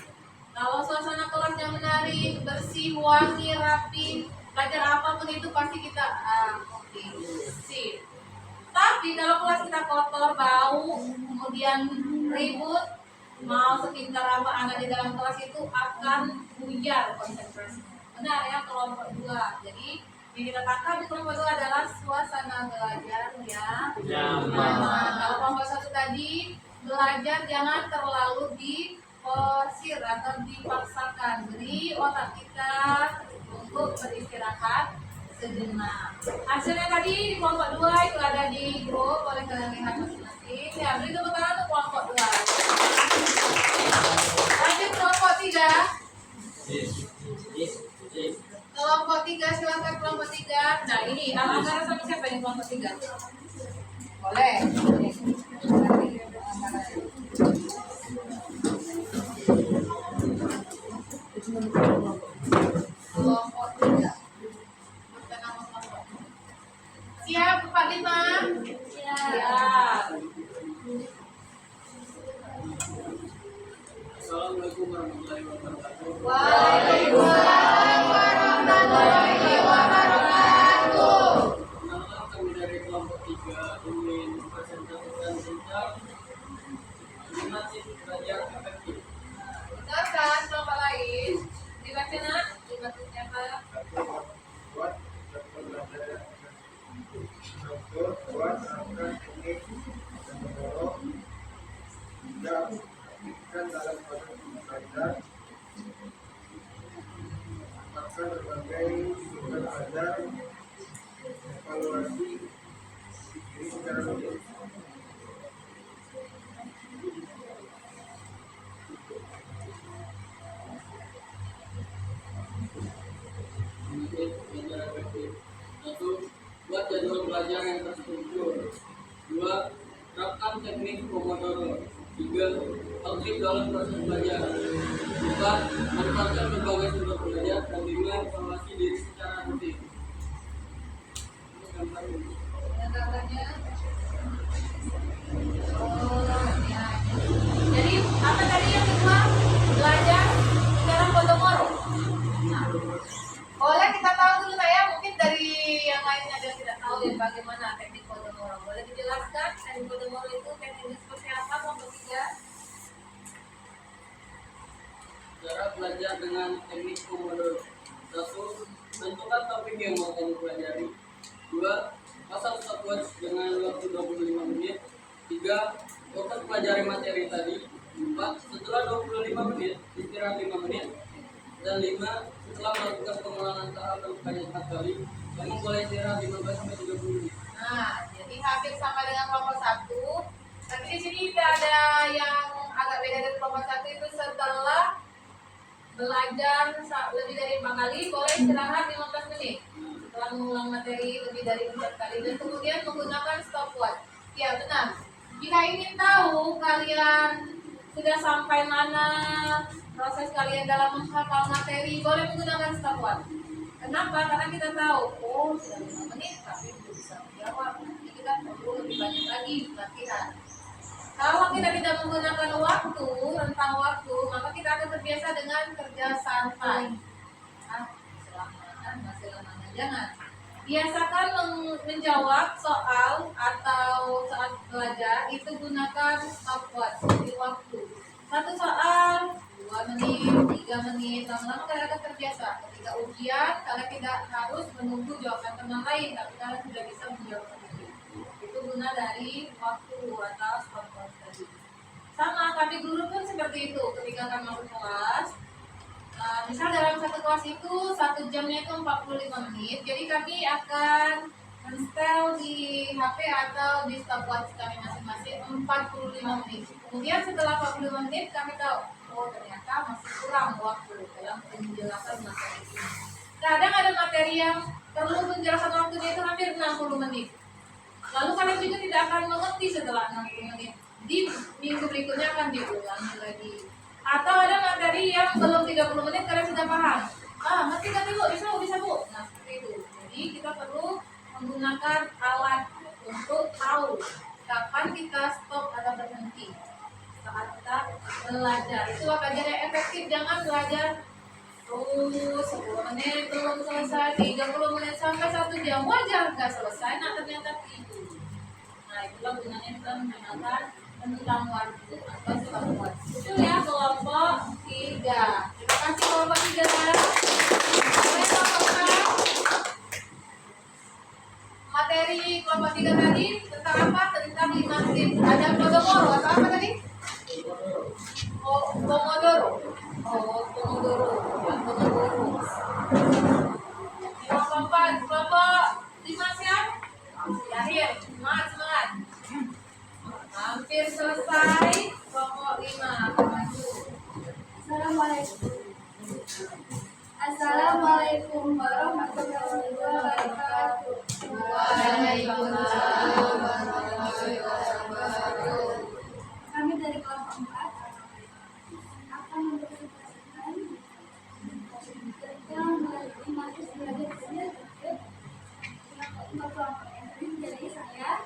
Kalau suasana kelasnya menarik, bersih, wangi, rapi, belajar apapun itu pasti kita oke, sip. Tapi kalau kelas kita kotor, bau, kemudian ribut, mau sepintar apa anak di dalam kelas itu akan buyar konsentrasinya. Benar ya kelompok 2. Jadi yang kita tangkap di kelompok 2 adalah suasana belajar yang nyaman. Kalau kelompok 1 tadi, belajar jangan terlalu diforsir atau dipaksakan. Beri otak kita untuk beristirahat sejenak. Hasilnya tadi di kelompok 2 itu ada di grup, boleh kalian lihat masing-masing. Ya, beri tepuk tangan untuk kelompok 2. Lanjut kelompok 3. Kelompok 3, silakan kelompok 3. Nah ini, antara sama siapa ini kelompok 3? Boleh. Kelompok 3. Siap, Pak Lima? Siap. Assalamualaikum warahmatullahi wabarakatuh. Waalaikumsalam warahmatullahi wabarakatuh. Nama kami dari kelompok 3 ingin mempresentasikan tentang animasi belajar efektif. Benar kan kelompok lain? Dibaca nak? Dibaca siapa? Buat belajar buat akan ini mendorong tidak aktifkan dalam proses belajar akan berbagai sumber belajar evaluasi diri secara rutin. Belajar efektif. 1. Buat jadwal belajar yang terstruktur. 2. Terapkan teknik Pomodoro. 3. Aktif dalam proses belajar. 4. Manfaatkan berbagai sumber belajar. Dan 5. Evaluasi diri secara rutin. Ini gambar ini. Yang gambarnya? Oh, ya. Jadi apa tadi yang kedua? Belajar secara Pomodoro. Nah, boleh kita tahu dulu ya, mungkin dari yang lain ada yang tidak tahu ya bagaimana teknik Pomodoro. Boleh dijelaskan teknik Pomodoro itu teknik seperti belajar dengan teknik Pomodoro. 1. Tentukan topik yang mau kamu pelajari. 2. Pasang stopwatch dengan waktu 25 menit. 3. Fokus pelajari materi tadi. 4. Setelah 25 menit, istirahat 5 menit. Dan 5. Setelah melakukan pengulangan tahap banyak kali, kamu boleh istirahat 15-30 menit. Nah, jadi hampir sama dengan kelompok 1. Tapi di sini tidak ada yang agak beda dari kelompok 1 itu setelah belajar lebih dari 4 kali boleh istirahat 15 menit. Setelah mengulang materi lebih dari 4 kali dan kemudian menggunakan stopwatch. Ya, benar. Jika ingin tahu kalian sudah sampai mana proses kalian dalam menghafal materi, boleh menggunakan stopwatch. Kenapa? Karena kita tahu, oh sudah 5 menit tapi belum bisa menjawab. Nanti kita perlu lebih banyak lagi latihan. Kalau kita tidak menggunakan waktu, rentang waktu, maka kita akan terbiasa dengan kerja santai. Masih lama, jangan. Biasakan menjawab soal atau saat belajar itu gunakan stopwatch, jadi waktu. 1 soal 2 menit, 3 menit, lama-lama kalian akan terbiasa. Ketika ujian, kalian tidak harus menunggu jawaban teman lain, tapi kalian sudah bisa menjawab sendiri. Itu guna dari waktu atau stopwatch tadi. Sama, kami guru pun seperti itu. Ketika kami masuk kelas, misal dalam satu kelas itu 1 jamnya itu 45 menit. Jadi kami akan men-setel di HP atau di stopwatch kami masing-masing 45 menit. Kemudian setelah 45 menit kami tahu, oh ternyata masih kurang waktu dalam penjelasan materi ini. Kadang ada materi yang perlu penjelasan waktunya itu hampir 60 menit. Lalu kalian juga tidak akan mengerti setelah 60 menit. Di minggu berikutnya akan diulangi lagi. Atau ada materi yang belum 30 menit kalian sudah paham. Ngerti kan ibu? Bisa bu. Nah seperti itu. Jadi kita perlu menggunakan alat untuk tahu kapan kita stop atau berhenti saat kita belajar. Itu akan jadi efektif. Jangan belajar terus 10 menit belum selesai, 30 menit sampai 1 jam wajar nggak selesai. Nah ternyata tidur. Nah itulah gunanya kita menggunakan tentang waktu atau stopwatch. Itu ya kelompok 3. Terima kasih kelompok 3. Boleh kelompok 4. Materi kelompok 3 tadi tentang apa? Tentang 5 menit. Ada Pomodoro atau apa tadi? Oh, Pomodoro. Oh, Pomodoro. Pomodoro. Kelompok 4, kelompok 5 siap? Akhir, semangat. Hampir selesai kelompok 5. Assalamualaikum. Assalamualaikum warahmatullahi wabarakatuh. Waalaikumsalam warahmatullahi wabarakatuh. Kami dari kelompok 4 akan mempresentasikan tentang materi belajar kelompok ini. Jadi saya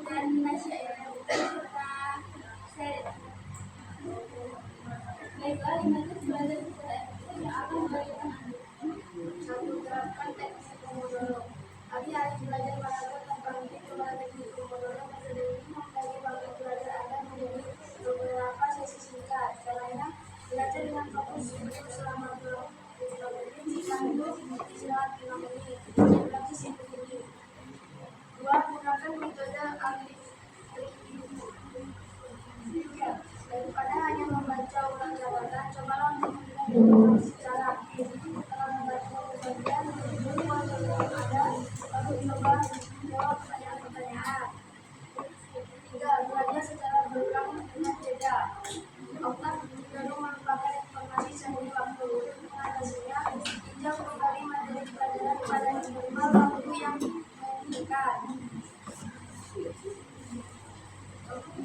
dan Nasya serta saya. Baiklah, 5 tips belajar secara efektif yang akan memberikan satu terapkan teknik Pomodoro. Kami harus belajar pada tentang kepada teknik Pomodoro. Metode ini membagi waktu belajar Anda menjadi beberapa sesi singkat. Caranya belajar dengan fokus selama 20 menit, lalu istirahat 5 menit. Praktis yang begini. 2. Gunakan metode aktif. 3. Daripada hanya membaca ulang jawaban, cobalah untuk mendengar secara aktif. Setelah membaca bagian dulu waktu ada, lalu coba menjawab pertanyaan-pertanyaan. 3. Belajar secara berulang dengan jeda. 4. Cenderung melupakan informasi sehari waktu. Mengatasinya, tinjau kembali materi pelajaran pada interval waktu yang memungkinkan.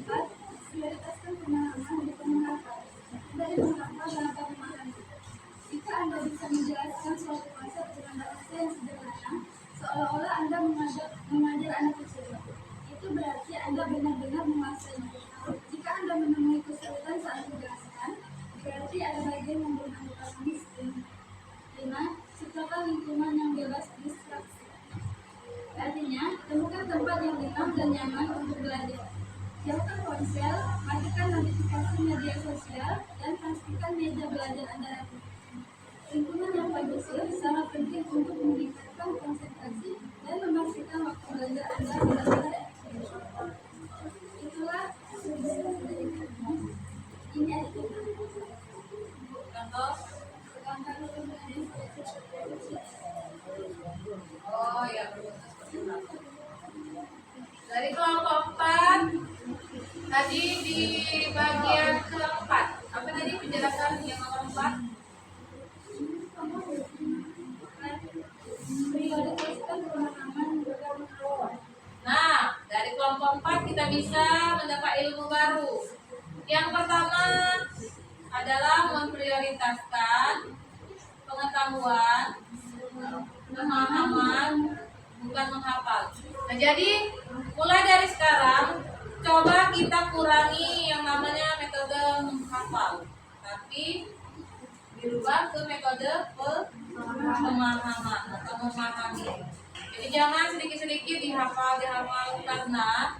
4. Prioritaskan pemahaman untuk menghafal. Dari menghafal dapat memahami. Jika Anda bisa menjelaskan suatu konsep dengan bahasa yang sederhana, seolah-olah Anda mengajar anak kecil. Itu berarti Anda benar-benar menguasainya. Jika Anda menemui kesulitan saat menjelaskan, berarti ada bagian yang belum Anda pahami. 5. Ciptakan lingkungan yang bebas distraksi. Artinya, temukan tempat yang tenang dan nyaman untuk belajar. Jauhkan ponsel, matikan notifikasi media sosial, dan pastikan meja belajar Anda rapi. Lingkungan yang kondusif sangat penting untuk meningkatkan konsentrasi dan memastikan waktu belajar Anda benar-benar efektif. Itulah ini ada Contoh. Oh ya. Dari kelompok 4 tadi di bagian keempat apa tadi penjelasan yang nomor 4? Nah, dari kelompok 4 kita bisa mendapat ilmu baru. Yang pertama adalah memprioritaskan pengetahuan, pemahaman, bukan menghafal. Nah, jadi mulai dari sekarang coba kita kurangi yang namanya metode menghafal, tapi dirubah ke metode pemahaman atau memahami. Jadi jangan sedikit-sedikit dihafal karena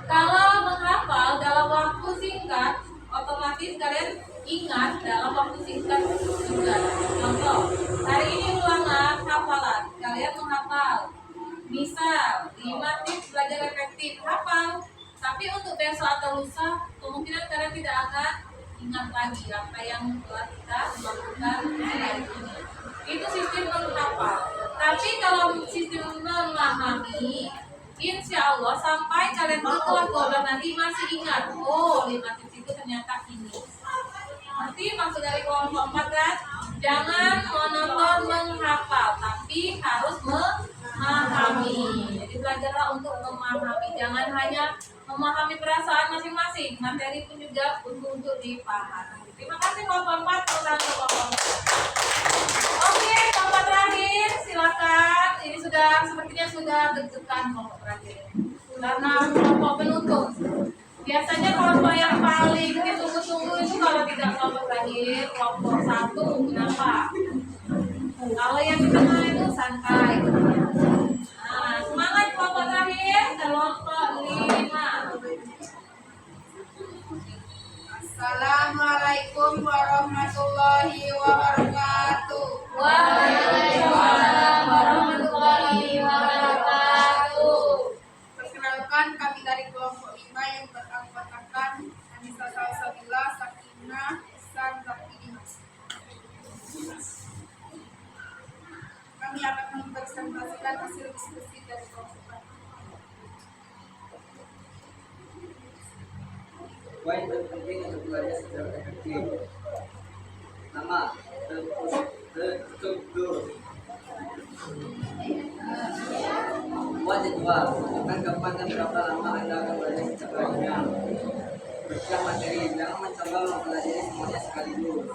kalau menghafal dalam waktu singkat otomatis kalian ingat dalam waktu singkat juga. Contoh, hari ini ulangan hafalan, kalian menghafal. Misal 5 tips belajar efektif, hafal. Tapi untuk besok atau lusa kemungkinan kalian tidak akan ingat lagi apa yang telah kita lakukan hari ini. Itu sistem menghafal. Tapi kalau sistem memahami, insya Allah sampai kalian ke kelas 12 nanti masih ingat. Oh, 5 tips itu ternyata ini. Nanti maksud dari kelompok 4 kan? Jangan monoton menghafal, tapi harus memahami. Jadi belajarlah untuk memahami. Jangan hanya memahami perasaan masing-masing. Materi pun juga untuk dipahami. Terima kasih kelompok 4. Kelompok 4. Oke, kelompok terakhir silakan. Ini sepertinya sudah deg-degan kelompok terakhir. Karena kelompok penutup. Biasanya kelompok yang paling ditunggu-tunggu itu kalau tidak kelompok terakhir, kelompok 1. Kenapa? Kalau yang di tengah itu santai. Nah, semangat kelompok terakhir, kelompok 5. Assalamualaikum warahmatullahi wabarakatuh. Waalaikumsalam warahmatullahi wabarakatuh. Perkenalkan, kami dari kelompok 5 yang beranggotakan Anissa Salsabila, Sakinah, Ihsan, Zakti, Dimas. Kami akan mempresentasikan hasil diskusi dari kelompok kami. Poin terpenting untuk belajar secara efektif. Nama, terstruktur. Buat jadwal, tentukan kapan dan berapa lama Anda akan belajar secara banyak. Baca materi, jangan mencoba mempelajari semuanya sekaligus.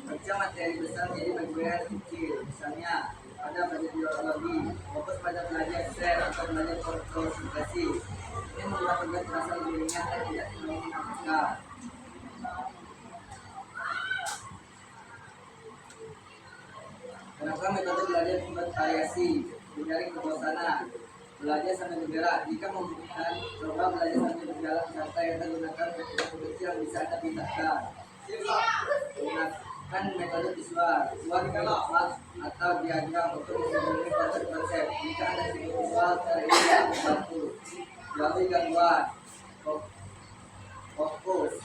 Baca materi besar menjadi bagian kecil. Misalnya, pada belajar biologi, fokus pada belajar sel atau belajar konsentrasi. Ini membuat tugas terasa lebih ringan dan tidak terlalu menakutkan. Kenapa metode belajar bervariasi, hindari kebosanan, belajar sambil bergerak. Jika membutuhkan, coba belajar sambil berjalan santai atau gunakan metode kecil yang bisa Anda pindahkan. Gunakan metode visual, buat map atau diagram untuk menghubungi konsep. Jika Anda tidak visual, cara ini akan membantu. Jauhi gangguan, fokus.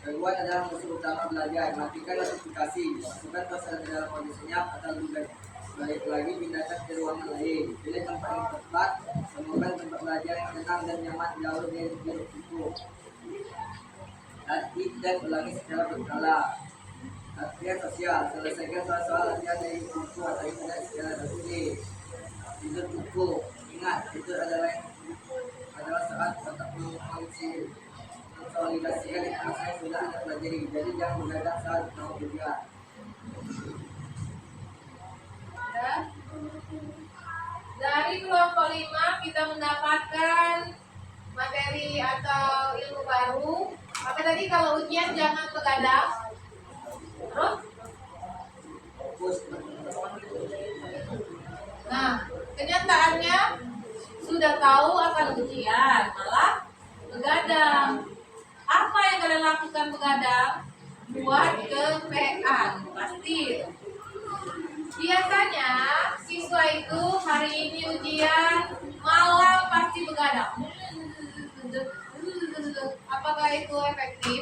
Gangguan adalah musuh utama belajar. Matikan notifikasi, masukkan pesan dalam kondisi senyap atau lebih baik lagi pindahkan ke ruangan lain. Pilih tempat yang tepat, temukan tempat belajar yang tenang dan nyaman jauh dari hiruk pikuk. Latih dan ulangi secara berkala. Latihan sosial, selesaikan soal-soal latihan dari buku atau internet secara tertulis. Tidur cukup, ingat itu adalah saat tetap konsolidasikan informasi yang sudah Anda pelajari. Jadi jangan mendadak saat mau ujian. Dari kelompok 5 kita mendapatkan materi atau ilmu baru. Apa tadi kalau ujian jangan begadang. Terus? Nah, kenyataannya sudah tahu akan ujian, malah begadang. Apa yang kalian lakukan begadang? Buat kepean, pasti. Biasanya siswa itu hari ini ujian, malam pasti begadang. Apakah itu efektif?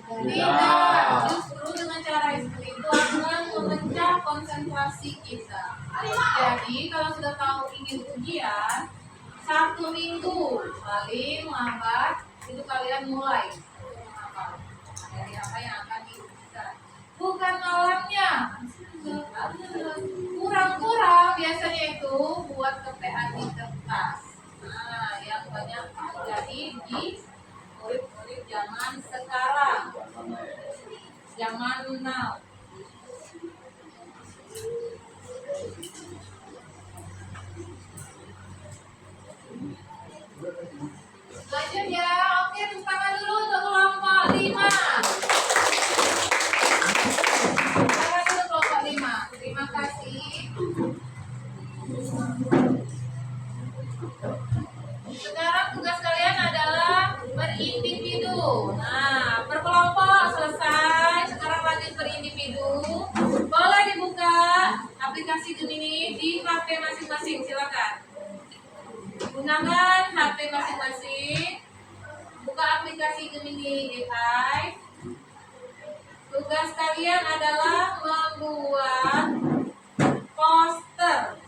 Tidak. Justru dengan cara seperti itu akan memecah konsentrasi kita. Jadi kalau sudah tahu ingin ujian, 1 minggu paling lambat itu kalian mulai dari apa yang akan diujikan. Bukan malamnya. Kurang-kurang biasanya itu buat kepean di kertas. Nah, yang banyak terjadi di murid-murid zaman sekarang, zaman now. Lanjut ya, oke, tepuk tangan dulu untuk kelompok 5. Tangan dulu kelompok 5. Terima kasih. Sekarang tugas kalian adalah berindividu. Nah, berkelompok selesai. Sekarang lanjut berindividu. Boleh dibuka aplikasi Gemini di HP masing-masing. Silakan. Gunakan HP masing-masing. Buka aplikasi Gemini AI. Tugas kalian adalah membuat poster.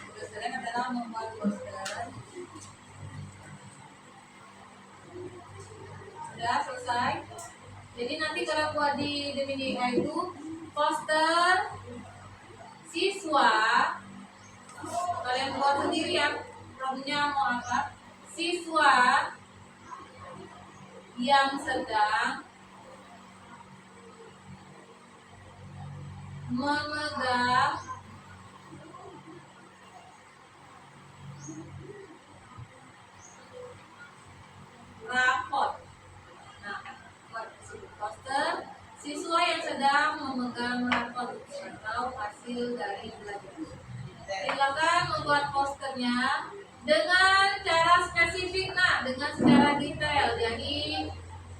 Tugas kalian adalah membuat poster. Sudah selesai. Jadi nanti kalau buat di Gemini AI itu poster siswa kalian buat sendiri ya. Problemnya mau apa? Siswa yang sedang memegang rapot. Nah, buat poster siswa yang sedang memegang rapot atau hasil dari belajar. Silakan membuat posternya dengan cara spesifik, nah, dengan secara detail. Jadi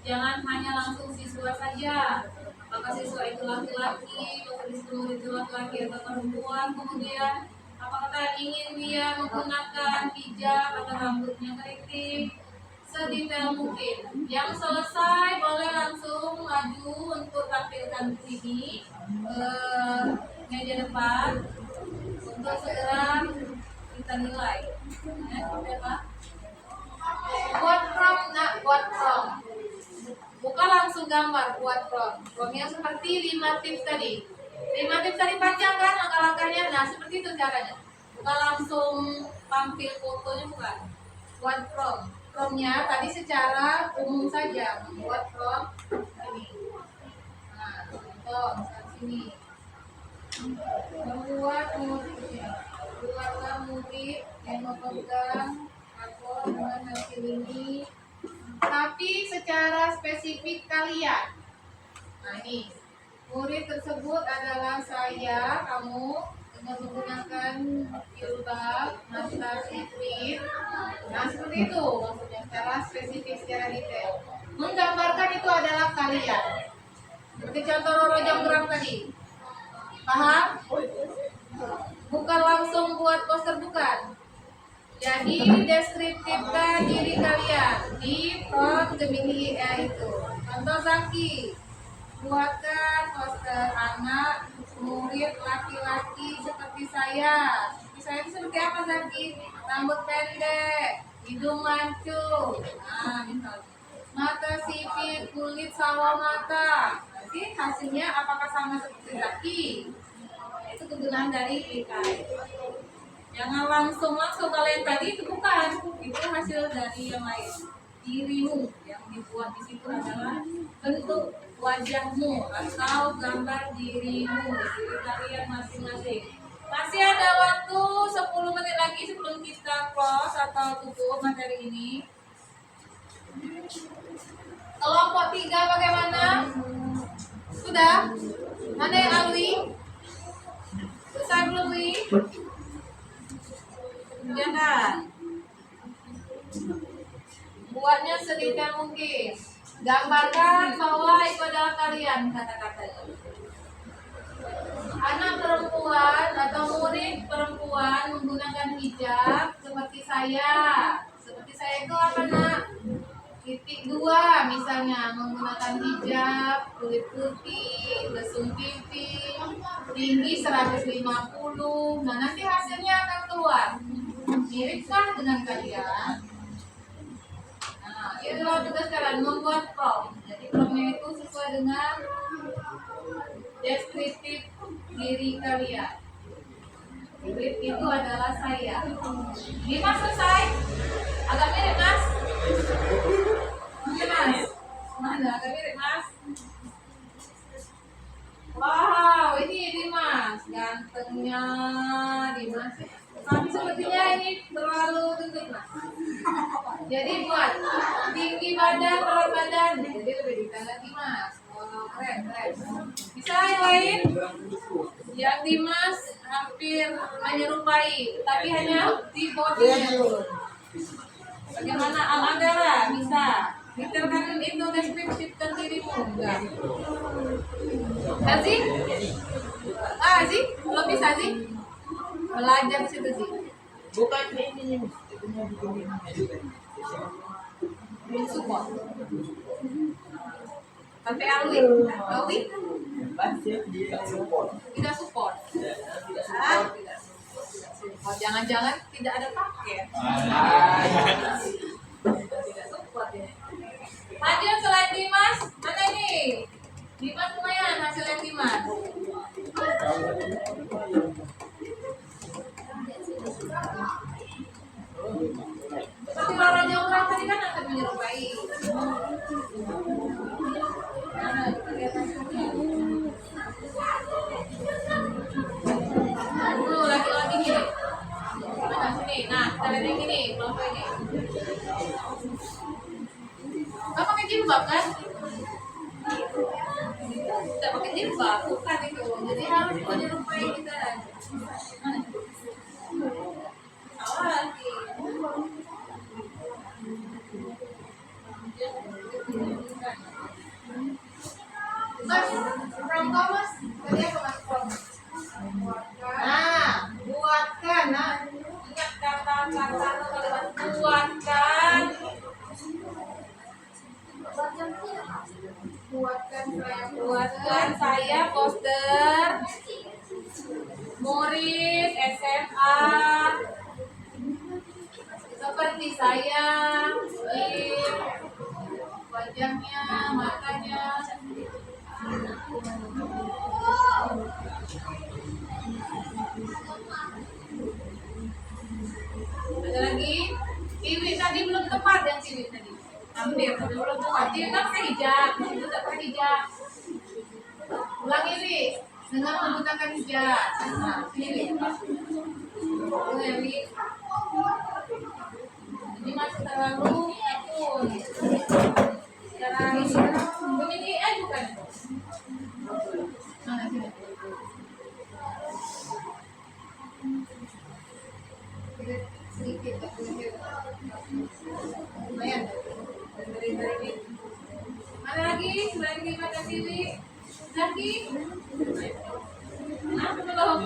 jangan hanya langsung siswa saja. Apakah siswa itu laki-laki, apakah siswa itu laki-laki atau perempuan, kemudian apakah kalian ingin dia menggunakan hijab atau rambutnya keriting, sedetail mungkin. Yang selesai boleh langsung maju untuk tampilkan di sini meja depan untuk segera kita nilai. Buat prompt, nak, buat prompt. Bukan langsung gambar, buat prompt. Promptnya seperti 5 tips tadi. 5 tips tadi panjang kan langkah-langkahnya. Nah, seperti itu caranya. Bukan langsung tampil fotonya, bukan. Buat prompt. Promptnya tadi secara umum saja. Membuat prompt ini. Nah, contoh misalnya sini. Membuat buatlah murid yang memegang rapor dengan hasil ini, tapi secara spesifik kalian. Nah, ini murid tersebut adalah saya, kamu, dengan menggunakan jilbab, mata sipit. Nah, seperti itu maksudnya, secara spesifik, secara detail. Menggambarkan itu adalah kalian. Seperti contoh Roro Jonggrang tadi. Paham? Bukan langsung buat poster, bukan. Jadi deskriptifkan diri kalian di prompt Gemini AI itu. Contoh Zaki, buatkan poster anak murid laki-laki seperti saya. Seperti saya itu seperti apa Zaki? Rambut pendek, hidung mancung. Nah, misalnya. Mata sipit, kulit sawo mata. Nanti hasilnya apakah sama seperti Zaki? Itu kegunaan dari AI. Jangan langsung kalian tadi itu bukan, itu hasil dari yang lain. Dirimu yang dibuat di situ adalah bentuk wajahmu atau gambar dirimu, diri kalian masing-masing. Masih ada waktu 10 menit lagi sebelum kita close atau tutup materi ini. Kelompok 3 bagaimana? Sudah? Mana yang alwi? Selesai belum, Wi? Jangan. Buatnya sedetail mungkin. Gambarkan bahwa itu adalah kalian kata-katanya. Anak perempuan atau murid perempuan menggunakan hijab seperti saya. Seperti saya itu apa nak? Titik 2 misalnya menggunakan hijab, kulit putih, lesung pipi, tinggi 150. Nah nanti hasilnya akan keluar. Miripkah dengan kalian? Nah, itulah tugas kalian membuat prompt. Jadi promptnya itu sesuai dengan deskriptif diri kalian. Mirip itu adalah saya. Dimas selesai? Agak mirip mas? Oke mas? Mana agak mirip mas? Wow, ini Dimas. Gantengnya Dimas. Tapi sepertinya ini terlalu tutup mas. Jadi buat tinggi badan, berat badan. Jadi lebih detail lagi mas. Wow, keren, keren. Bisa yang lain? Yang Dimas hampir menyerupai, tapi hanya di bodinya. Bagaimana Al-Andara? Bisa. Detailkan itu deskripsikan dirimu. Enggak. Azi? Azi? Belum bisa sih? Belajar situ sih. Bukan ini. Belum support. Tapi Alwi? Tidak support. Tidak support. Oh, jangan-jangan tidak ada paket. Tidak support ya. Lanjut selain Dimas, mana ini? Dimas lumayan hasilnya Dimas. Seperti Laura Jonggrang tadi kan akan menyerupai. Mana kita lihat hasilnya. Lagi-lagi gini. Mana sini? Nah, kita lihat yang gini, kelompok ini. Kamu pakai jilbab kan? Tidak pakai jilbab, bukan itu. Jadi harus menyerupai kita. Mana? Salah lagi. Mas, from Thomas, tadi apa mas from? Nah, buatkan, nah. Ingat kata-kata kalimat buatkan. Buatkan saya poster murid SMA seperti saya, wajahnya, matanya. Ada lagi? Kiwi tadi belum tepat yang kiwi tadi. Hampir, tapi belum tepat. Kiwi tak pakai hijab, itu tak pakai hijab. Ulangi nih, dengan menggunakan hijab. Nah, kiwi. Ulangi. Ini masih terlalu akun. Sekarang memiliki bukan? Mana sini? Sedikit, lumayan. Dari. Mana lagi? Selain di mata sini, lagi? Nah, belum.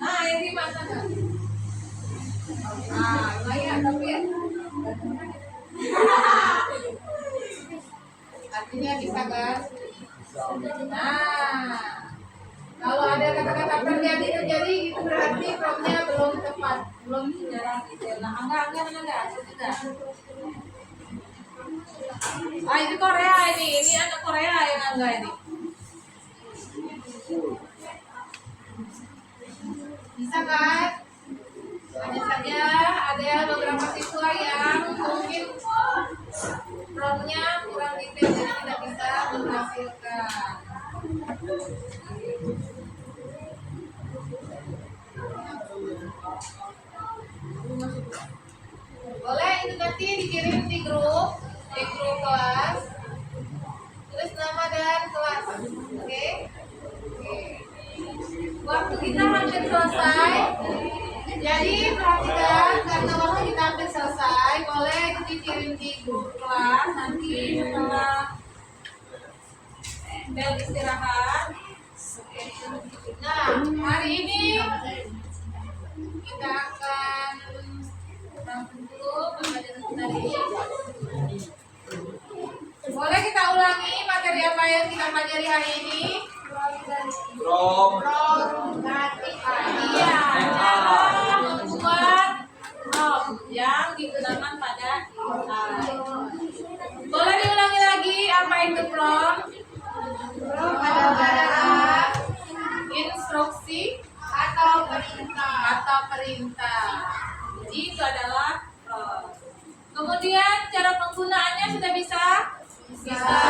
Nah, ini mata. Nah, lumayan tapi ya. Artinya bisa kan? Nah, kalau ada kata-kata terjadi itu berarti promptnya belum tepat, belum sejarah gitu. Nah, enggak, sudah. Ah, itu Korea ini anak Korea yang enggak ini. Bisa kan? Hanya saja ada beberapa siswa yang mungkin promptnya kurang detail jadi tidak bisa menghasilkan. Boleh itu nanti dikirim di grup kelas. Tulis nama dan kelas. Oke? Waktu kita hampir selesai. Jadi perhatikan karena waktu kita hampir selesai. dikirim di grup kelas nanti setelah bel istirahat. Nah, hari ini kita akan rangkum dulu pembelajaran kita hari ini. Boleh kita ulangi materi apa yang kita pelajari hari ini? From Iya, cara membuat rom yang digunakan pada AI. Boleh diulangi lagi apa itu from? From adalah Instruksi atau perintah. atau perintah. Jadi itu adalah from. Kemudian cara penggunaannya sudah bisa? Bisa.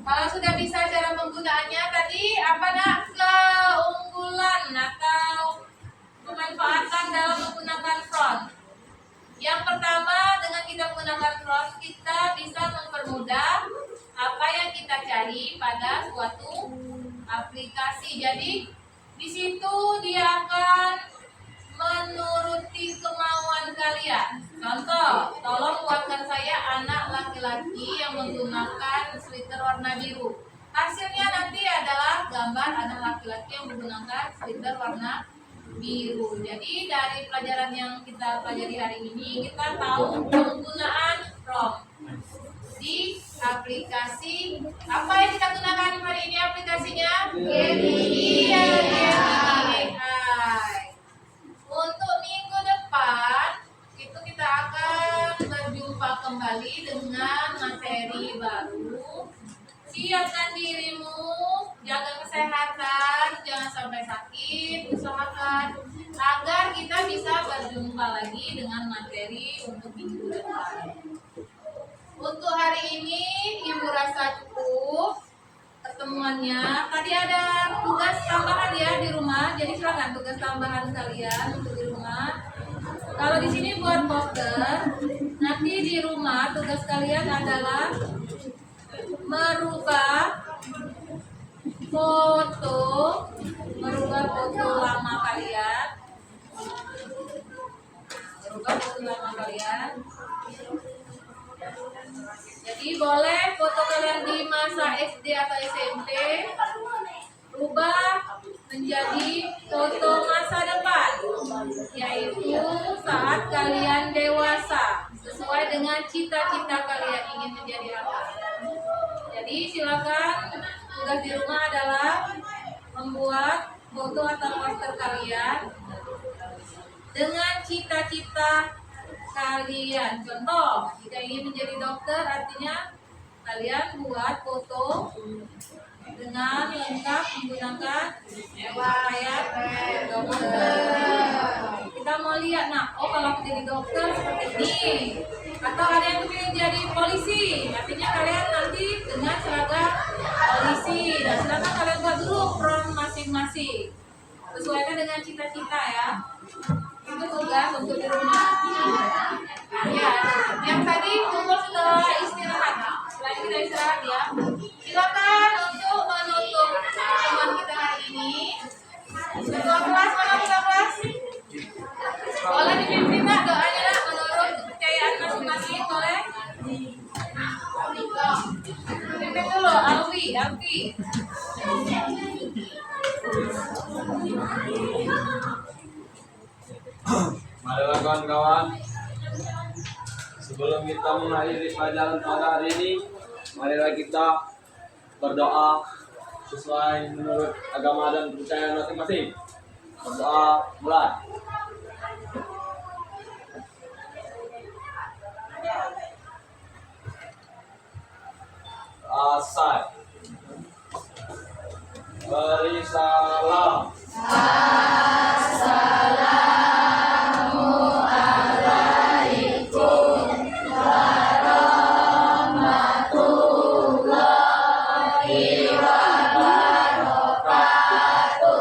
Kalau sudah bisa cara penggunaannya tadi apa nak keunggulan atau pemanfaatan dalam menggunakan from? Yang pertama, dengan kita menggunakan from kita bisa mempermudah apa yang kita cari pada suatu aplikasi. Jadi di situ dia akan menuruti kemauan kalian. Contoh, tolong buatkan saya anak laki-laki yang menggunakan sweater warna biru. Hasilnya nanti adalah gambar anak laki-laki yang menggunakan sweater warna biru. Jadi dari pelajaran yang kita pelajari hari ini kita tahu penggunaan from di aplikasi. Apa yang kita gunakan hari ini aplikasinya? Gemini. Iya, Gemini AI. Untuk minggu depan itu kita akan berjumpa kembali dengan materi baru. Siapkan dirimu, jaga kesehatan, jangan sampai sakit, usahakan agar kita bisa berjumpa lagi dengan materi untuk minggu depan. Untuk hari ini Ibu rasa cukup pertemuannya. Tadi ada tugas tambahan ya di rumah, jadi silakan tugas tambahan kalian untuk di rumah. Kalau di sini buat poster, nanti di rumah tugas kalian adalah merubah foto lama kalian. Merubah foto lama kalian. Jadi boleh foto kalian di masa SD atau SMP rubah menjadi foto masa depan, yaitu saat kalian dewasa, sesuai dengan cita-cita kalian ingin menjadi apa. Jadi silakan tugas di rumah adalah membuat foto atau poster kalian dengan cita-cita kalian. Contoh, jika ingin menjadi dokter, artinya kalian buat foto dengan lengkap menggunakan pakaian dokter. Kita mau lihat, nah, oh kalau aku jadi dokter seperti ini. Atau ada yang ingin jadi polisi, artinya kalian nanti dengan seragam polisi. Nah, silakan kalian buat dulu from masing-masing. Sesuaikan dengan cita-cita ya. Itu tugas untuk di rumah. Ya, yang tadi kumpul setelah istirahat. Selain kita istirahat ya, silakan untuk menutup pertemuan kita hari ini. Ketua kelas, mana ketua kelas? Boleh dipimpin nak doanya nak menurut kepercayaan masing-masing, boleh? Pimpin dulu, Alwi. Marilah kawan-kawan, sebelum kita mengakhiri pelajaran pada hari ini, marilah kita berdoa sesuai menurut agama dan kepercayaan masing-masing. Berdoa mulai. Asal beri salam.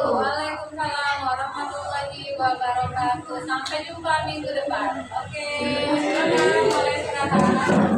Waalaikumsalam warahmatullahi wabarakatuh. Sampai jumpa minggu depan. Oke, silakan boleh istirahat.